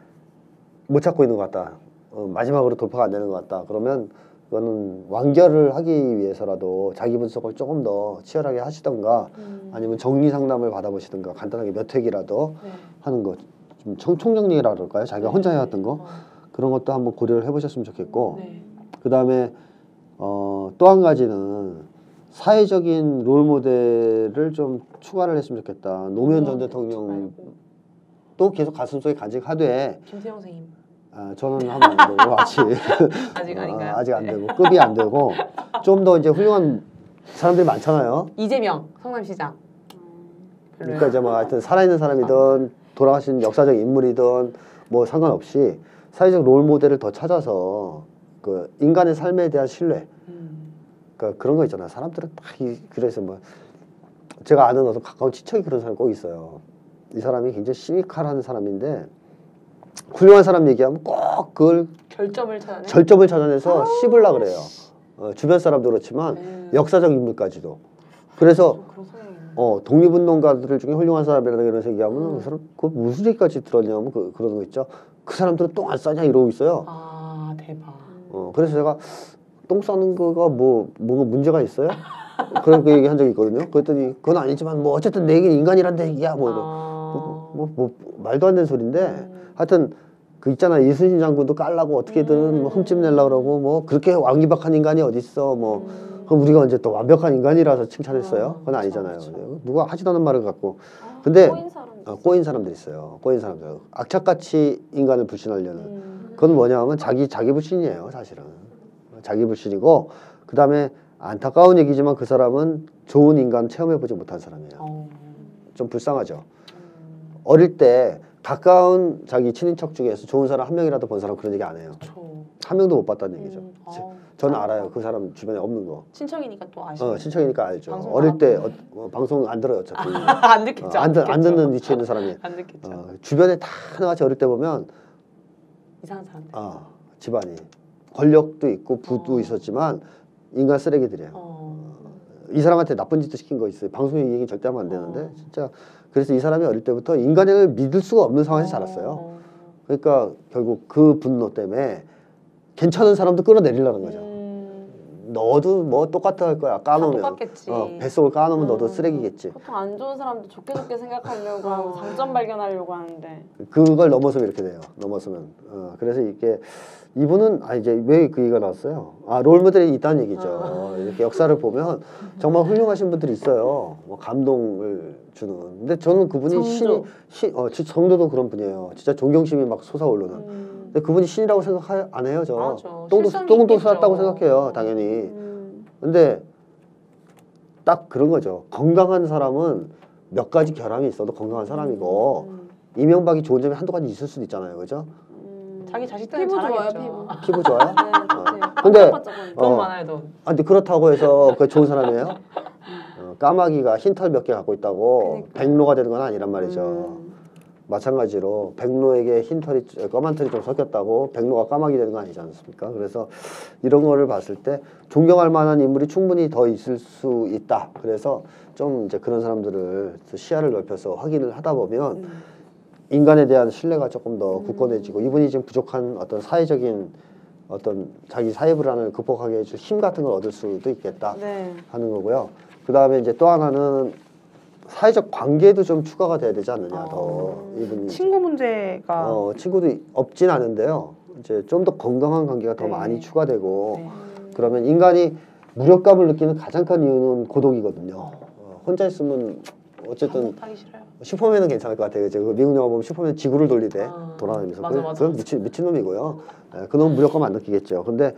못 찾고 있는 것 같다, 마지막으로 돌파가 안 되는 것 같다, 그러면 그거는 완결을 하기 위해서라도 자기 분석을 조금 더 치열하게 하시던가 아니면 정리 상담을 받아보시던가 간단하게 몇 회기라도 하는 거, 좀 총정리라 그럴까요? 자기가 혼자 해왔던 거, 그런 것도 한번 고려를 해보셨으면 좋겠고, 그 다음에 또 한 가지는 사회적인 롤 모델을 좀 추가를 했으면 좋겠다. 노무현 전 대통령 또 계속 가슴속에 간직하되, 김태형 선생님 저는 하면 안 되고 아직 아닌가요? 아직 안 되고 급이 안 되고 좀 더 이제 훌륭한 사람들이 많잖아요. 이재명 성남시장. 그러니까 이제 뭐 하여튼 살아있는 사람이든 돌아가신 역사적 인물이든 뭐 상관없이 사회적 롤 모델을 더 찾아서 그 인간의 삶에 대한 신뢰, 그러니까 그런 거 있잖아요. 사람들은 다 그래서 뭐 제가 아는 어떤 가까운 친척이 그런 사람이 꼭 있어요. 이 사람이 굉장히 시니컬한 사람인데 훌륭한 사람 얘기하면 꼭 그걸 절점을 찾아내서 씹으려고 그래요. 주변 사람도 그렇지만 역사적 인물까지도. 그래서 독립운동가들 중에 훌륭한 사람이라는 이런 얘기하면 그 사람 그 무슨 얘기까지 들었냐면 그런 거 있죠. 그 사람들은 똥 안 싸냐 이러고 있어요. 아 대박. 그래서 제가 똥 싸는 거가 뭐가 문제가 있어요? 그런 그 얘기 한 적이 있거든요. 그랬더니 그건 아니지만 뭐 어쨌든 내게 인간이란 얘기야 뭐 이런 뭐 말도 안 되는 소리인데, 하여튼 그 있잖아, 이순신 장군도 깔라고 어떻게든 뭐 흠집 내려고 그러고 뭐 그렇게 완기박한 인간이 어딨어 뭐 그럼 우리가 언제 또 완벽한 인간이라서 칭찬했어요? 그건 아니잖아요. 누가 하지도 않은 말을 갖고. 근데 꼬인 사람들이 있어요. 꼬인 사람들, 악착같이 인간을 불신하려는. 그건 뭐냐면 자기 불신이에요. 사실은 자기 불신이고, 그 다음에 안타까운 얘기지만 그 사람은 좋은 인간 체험해보지 못한 사람이에요. 좀 불쌍하죠. 어릴 때 가까운 자기 친인척 중에서 좋은 사람 한 명이라도 본 사람 그런 얘기 안 해요. 한 명도 못 봤다는 얘기죠. 저는 알아요. 그 사람 주변에 없는 거. 친척이니까 또 아시죠. 친척이니까 알죠. 어릴 때 방송 안 들어요. 어차피. 안 듣겠죠. 안 듣는 위치에 있는 사람이. 안 듣겠죠. 주변에 다 하나같이 어릴 때 보면 이상한 사람들. 집안이 권력도 있고 부도 있었지만 인간 쓰레기들이에요. 이 사람한테 나쁜 짓도 시킨 거 있어요. 방송에 이 얘기 절대 하면 안 되는데 진짜. 그래서 이 사람이 어릴 때부터 인간을 믿을 수가 없는 상황에서 자랐어요. 그러니까 결국 그 분노 때문에 괜찮은 사람도 끌어내리려는 거죠. 너도 뭐 똑같아 할 거야. 까놓으면 뱃속을 까놓으면 너도 쓰레기겠지. 보통 안 좋은 사람도 좋게 생각하려고 하고 장점 발견하려고 하는데 그걸 넘어서면 이렇게 돼요. 넘어서면. 그래서 이게 이분은 이제 왜 그 얘기가 나왔어요? 롤모델이 있다는 얘기죠. 이렇게 역사를 보면 정말 훌륭하신 분들이 있어요. 뭐 감동을 주는. 근데 저는 그분이 정도도 그런 분이에요. 진짜 존경심이 막 솟아오르는. 근데 그분이 신이라고 생각 안 해요, 저. 맞아. 똥도 쌌다고 생각해요, 당연히. 근데 딱 그런 거죠. 건강한 사람은 몇 가지 결함이 있어도 건강한 사람이고, 이명박이 좋은 점이 한두 가지 있을 수도 있잖아요, 그죠? 자기 자식들은 피부 좋아요, 잘하겠죠. 피부 좋아요? 네, 근데 돈 많아요, 돈. 근데 그렇다고 해서 그 좋은 사람이에요? 까마귀가 흰 털 몇 개 갖고 있다고 백로가 되는 건 아니란 말이죠. 마찬가지로 백로에게 검은 털이 좀 섞였다고 백로가 까마귀 되는 거 아니지 않습니까? 그래서 이런 거를 봤을 때 존경할 만한 인물이 충분히 더 있을 수 있다. 그래서 좀 이제 그런 사람들을 시야를 넓혀서 확인을 하다 보면 인간에 대한 신뢰가 조금 더 굳건해지고, 이분이 지금 부족한 어떤 사회적인 어떤 자기 사회 불안을 극복하게 해줄 힘 같은 걸 얻을 수도 있겠다 하는 거고요. 그 다음에 이제 또 하나는 사회적 관계도 좀 추가가 돼야 되지 않느냐. 더 이분이 친구 문제가 친구도 없진 않은데요. 이제 좀 더 건강한 관계가 더 네. 많이 추가되고 네. 그러면 인간이 무력감을 느끼는 가장 큰 이유는 고독이거든요. 혼자 있으면 어쨌든 하기 싫어요. 슈퍼맨은 괜찮을 것 같아요. 그 미국 영화 보면 슈퍼맨 지구를 돌리대 아, 돌아다니면서 맞아. 그건 미친놈이고요. 그놈 무력감 안 느끼겠죠. 근데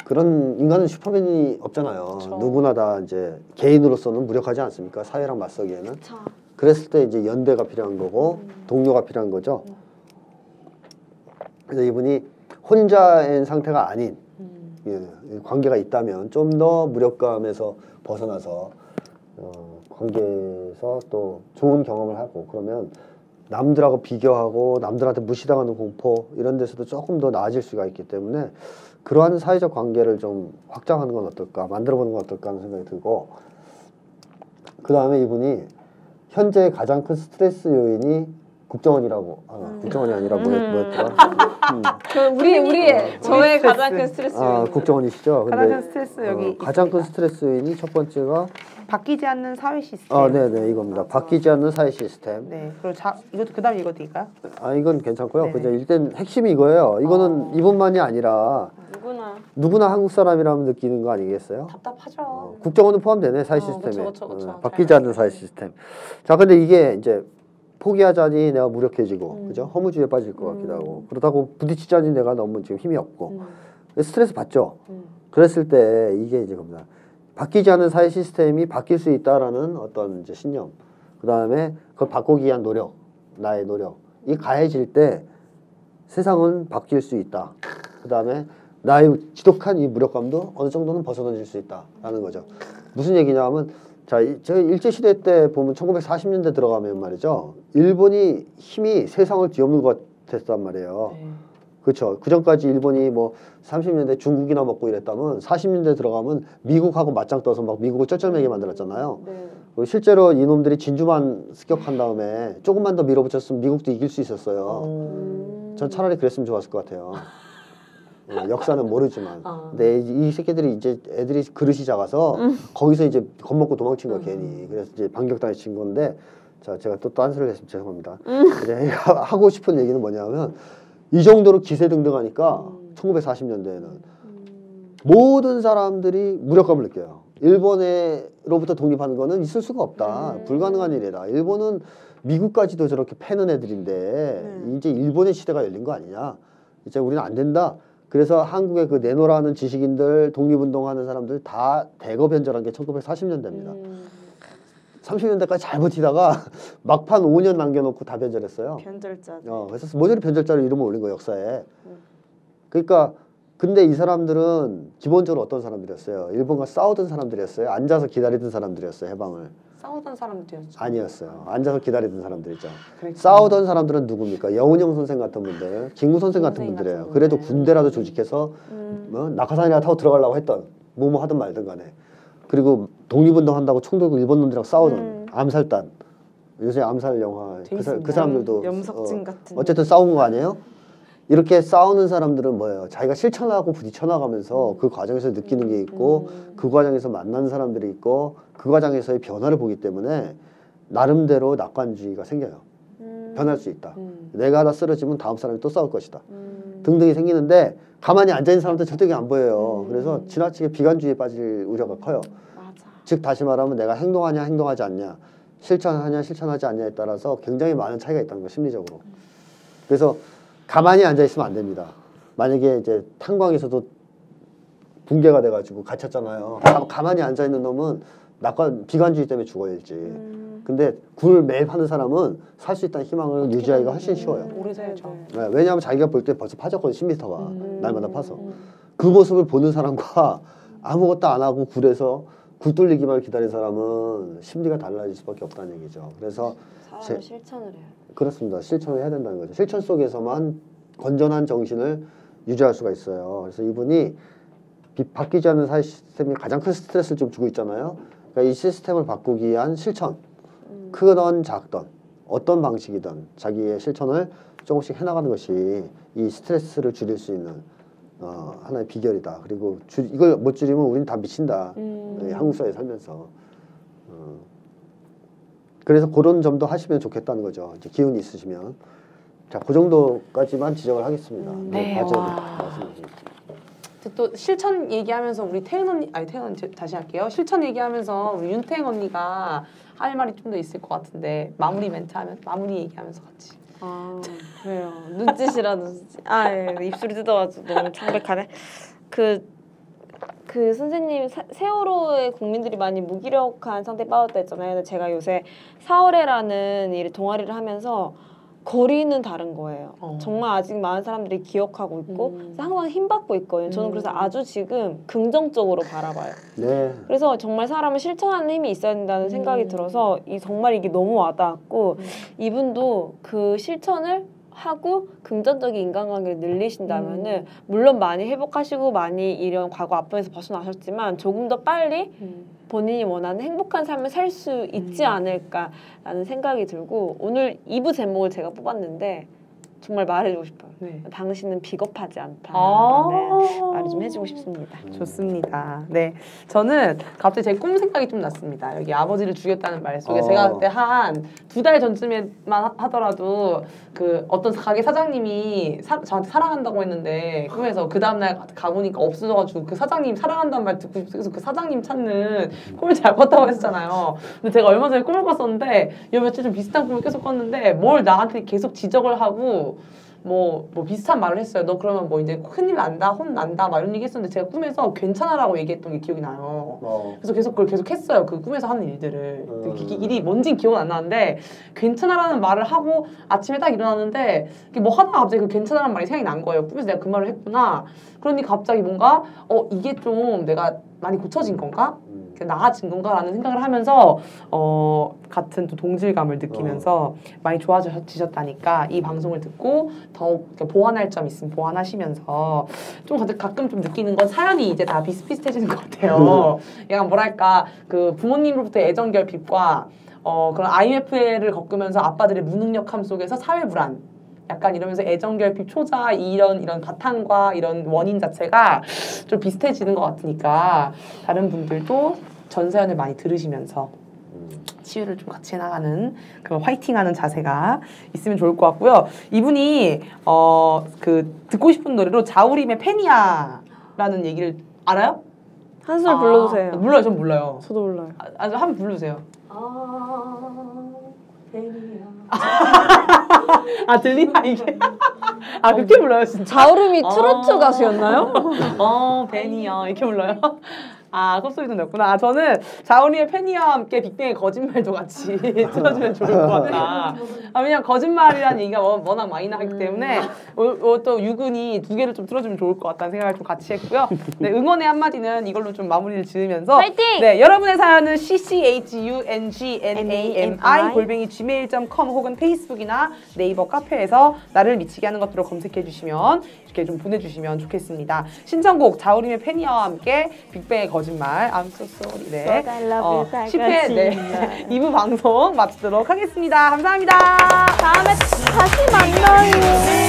그런 인간은 슈퍼맨이 없잖아요. 그쵸. 누구나 다 이제 개인으로서는 무력하지 않습니까? 사회랑 맞서기에는. 자, 그랬을 때 이제 연대가 필요한 거고 동료가 필요한 거죠. 그래서 이분이 혼자인 상태가 아닌 예, 관계가 있다면 좀 더 무력감에서 벗어나서 관계에서 또 좋은 경험을 하고 그러면 남들하고 비교하고 남들한테 무시당하는 공포 이런 데서도 조금 더 나아질 수가 있기 때문에 그러한 사회적 관계를 좀 확장하는 건 어떨까, 만들어보는 건 어떨까 하는 생각이 들고 그 다음에 이분이 현재 가장 큰 스트레스 요인이 국정원이라고 국정원이 아니라 뭐였더라? 우리의 저의 스트레스. 가장 큰 스트레스 요인. 국정원이시죠. 가장 근데 큰 스트레스 여기 가장 큰 있습니다. 스트레스 요인이 첫 번째가 바뀌지 않는 사회 시스템. 네네 이겁니다. 바뀌지 않는 사회 시스템. 네. 그리고 이것도 그다음 이거 드릴까요? 이건 괜찮고요. 네네. 그죠? 일단 핵심이 이거예요. 이거는 이분만이 아니라 누구나 한국 사람이라면 느끼는 거 아니겠어요? 답답하죠. 국정원은 포함되네 사회 시스템에. 그쵸. 바뀌지 않는 사회 시스템. 자, 근데 이게 이제 포기하자니 내가 무력해지고, 그죠? 허무주의에 빠질 것 같기도 하고, 그렇다고 부딪히자니 내가 너무 지금 힘이 없고, 스트레스 받죠. 그랬을 때 이게 이제 겁니다. 바뀌지 않는 사회 시스템이 바뀔 수 있다라는 어떤 이제 신념, 그 다음에 그걸 바꾸기 위한 노력, 나의 노력, 이 가해질 때 세상은 바뀔 수 있다. 그 다음에 나의 지독한 이 무력감도 어느 정도는 벗어던질 수 있다라는 거죠. 무슨 얘기냐면 자, 제가 일제시대 때 보면 1940년대 들어가면 말이죠. 일본이 힘이 세상을 뒤엎는 것 같았단 말이에요. 네. 그렇죠. 그 전까지 일본이 뭐 30년대 중국이나 먹고 이랬다면 40년대 들어가면 미국하고 맞짱 떠서 막 미국을 쩔쩔매게 만들었잖아요. 네. 그리고 실제로 이놈들이 진주만 습격한 다음에 조금만 더 밀어붙였으면 미국도 이길 수 있었어요. 전 차라리 그랬으면 좋았을 것 같아요. 역사는 모르지만. 근데 이 새끼들이 이제 애들이 그릇이 작아서 거기서 이제 겁먹고 도망친 거야 괜히. 그래서 이제 반격당해 친 건데 자 제가 또 딴소리를 했으면 죄송합니다. 그냥 하고 싶은 얘기는 뭐냐면 이 정도로 기세등등하니까 1940년대에는 모든 사람들이 무력감을 느껴요. 일본으로부터 독립하는 거는 있을 수가 없다. 불가능한 일이다. 일본은 미국까지도 저렇게 패는 애들인데 이제 일본의 시대가 열린 거 아니냐. 이제 우리는 안 된다. 그래서 한국의 그 내노라는 지식인들, 독립운동하는 사람들 다 대거 변절한 게 1940년대입니다. 30년대까지 잘 버티다가 막판 5년 남겨놓고 다 변절했어요. 변절자. 그래서 모조리 변절자로 이름을 올린 거예요, 역사에. 그러니까 근데 이 사람들은 기본적으로 어떤 사람들이었어요? 일본과 싸우던 사람들이었어요? 앉아서 기다리던 사람들이었어요, 해방을? 싸우던 사람들이었죠. 아니었어요. 앉아서 기다리던 사람들이죠. 그렇죠. 싸우던 사람들은 누굽니까? 여운형 선생 같은 분들, 김구 선생 같은 분들이에요. 그래도 군대라도 조직해서 뭐 낙하산이나 타고 들어가려고 했던 뭐뭐 하든 말든 간에 그리고 독립운동 한다고 총 들고 일본 놈들이랑 싸우던 암살단 요새 암살 영화 그 사람들도 염석진 같은 어쨌든 싸운 거 아니에요? 이렇게 싸우는 사람들은 뭐예요? 자기가 실천하고 부딪혀 나가면서 그 과정에서 느끼는 게 있고 그 과정에서 만나는 사람들이 있고 그 과정에서의 변화를 보기 때문에 나름대로 낙관주의가 생겨요. 변할 수 있다. 내가 하나 쓰러지면 다음 사람이 또 싸울 것이다. 등등이 생기는데 가만히 앉아있는 사람들 절대 안 보여요. 그래서 지나치게 비관주의에 빠질 우려가 커요. 맞아. 즉 다시 말하면 내가 행동하냐 행동하지 않냐 실천하냐 실천하지 않냐에 따라서 굉장히 많은 차이가 있다는 거 심리적으로. 그래서 가만히 앉아있으면 안 됩니다. 만약에 이제 탄광에서도 붕괴가 돼가지고 갇혔잖아요. 가만히 앉아있는 놈은 비관주의 때문에 죽어야지. 근데 굴 매일 파는 사람은 살 수 있다는 희망을 유지하기가 훨씬 쉬워요. 오래 살죠. 네, 왜냐하면 자기가 볼 때 벌써 파졌거든 10m가 날마다 파서 그 모습을 보는 사람과 아무것도 안 하고 굴에서 굴 뚫리기만 기다린 사람은 심리가 달라질 수밖에 없다는 얘기죠. 그래서 사람은 실천을 해요. 그렇습니다. 실천을 해야 된다는 거죠. 실천 속에서만 건전한 정신을 유지할 수가 있어요. 그래서 이분이 바뀌지 않는 사회 시스템이 가장 큰 스트레스를 좀 주고 있잖아요. 그러니까 이 시스템을 바꾸기 위한 실천, 크던 작던 어떤 방식이든 자기의 실천을 조금씩 해나가는 것이 이 스트레스를 줄일 수 있는 하나의 비결이다. 그리고 이걸 못 줄이면 우리는 다 미친다. 한국 사회에 살면서 그래서 그런 점도 하시면 좋겠다는 거죠. 이제 기운이 있으시면. 자, 그 정도까지만 지적을 하겠습니다. 네. 과제를 와. 말씀드립니다. 또 실천 얘기하면서 우리 태은 언니, 아니 태은 언니 다시 할게요. 실천 얘기하면서 우리 윤태은 언니가 할 말이 좀 더 있을 것 같은데 마무리 멘트 하면 마무리 얘기하면서 같이. 아 그래요. 눈짓이라든지 예. 입술이 뜯어가지고 너무 창백하네. 그 선생님 세월호의 국민들이 많이 무기력한 상태에 빠졌다 했잖아요. 근데 제가 요새 사월에라는 일 동아리를 하면서 거리는 다른 거예요. 정말 아직 많은 사람들이 기억하고 있고 항상 힘받고 있거든요. 저는 그래서 아주 지금 긍정적으로 바라봐요. 네. 그래서 정말 사람은 실천하는 힘이 있어야 된다는 생각이 들어서 정말 이게 너무 와닿았고 이분도 그 실천을 하고 긍정적인 인간관계를 늘리신다면은 물론 많이 회복하시고 많이 이런 과거 아픔에서 벗어나셨지만 조금 더 빨리 본인이 원하는 행복한 삶을 살 수 있지 않을까라는 생각이 들고 오늘 2부 제목을 제가 뽑았는데 정말 말해주고 싶어요. 네. 당신은 비겁하지 않다. 아 네, 말을 좀 해주고 싶습니다. 좋습니다. 네, 저는 갑자기 제 꿈 생각이 좀 났습니다. 여기 아버지를 죽였다는 말 속에 제가 그때 한 2달 전쯤에만 하더라도 그 어떤 가게 사장님이 저한테 사랑한다고 했는데 꿈에서 그 다음날 가보니까 없어져가지고 그 사장님 사랑한다는 말 듣고 싶어서 그 사장님 찾는 꿈을 잘 꿨다고 했잖아요. 근데 제가 얼마 전에 꿈을 꿨었는데 요 며칠 좀 비슷한 꿈을 계속 꿨는데 뭘 나한테 계속 지적을 하고 뭐 비슷한 말을 했어요. 너 그러면 뭐 이제 큰일 난다, 혼 난다, 막 이런 얘기 했었는데 제가 꿈에서 괜찮아라고 얘기했던 게 기억이 나요. 그래서 계속 그걸 계속 했어요. 그 꿈에서 하는 일들을. 일이 뭔진 기억은 안 나는데 괜찮아라는 말을 하고 아침에 딱 일어났는데 뭐 하다가 갑자기 그 괜찮아라는 말이 생각이 난 거예요. 꿈에서 내가 그 말을 했구나. 그러니 갑자기 뭔가 이게 좀 내가 많이 고쳐진 건가? 나아진 건가라는 생각을 하면서 같은 또 동질감을 느끼면서 많이 좋아지셨다니까 이 방송을 듣고 더욱 보완할 점 있으면 보완하시면서 좀 가끔 좀 느끼는 건 사연이 이제 다 비슷비슷해지는 것 같아요. 약간 뭐랄까 그 부모님으로부터 애정 결핍과 그런 IMF를 겪으면서 아빠들의 무능력함 속에서 사회 불안 약간 이러면서 애정결핍 초자 이런 바탕과 이런 원인 자체가 좀 비슷해지는 것 같으니까 다른 분들도 전 사연을 많이 들으시면서 치유를 좀 같이 해나가는 그런 화이팅하는 자세가 있으면 좋을 것 같고요. 이분이 그 듣고 싶은 노래로 자우림의 페니아라는 얘기를 알아요? 한 소절 불러주세요. 몰라요, 전 몰라요. 저도 몰라요. 한번 부르세요. 들리나 이게? 그렇게 불러요 진짜? 자우림이 트로트 가수였나요? 베니야 이렇게 불러요? 콧소리도 냈구나. 저는 자우림의 페니와 함께 빅뱅의 거짓말도 같이 틀어주면 좋을 것 같다. 왜냐면 거짓말이라는 얘기가 워낙 많이 나왔기 때문에 또 유군이 2개를 좀 틀어주면 좋을 것 같다는 생각을 좀 같이 했고요. 네, 응원의 한마디는 이걸로 좀 마무리를 지으면서 파이팅! 네, 여러분의 사연은 cchngnami@gmail.com 혹은 페이스북이나 네이버 카페에서 나를 미치게 하는 것들을 검색해 주시면 이렇게 좀 보내주시면 좋겠습니다. 신청곡 자우림의 페니와 함께 빅뱅의 거짓말 I'm so sorry. 네. 10회 네. 2부 방송 마치도록 하겠습니다. 감사합니다. 다음에 다시 만나요.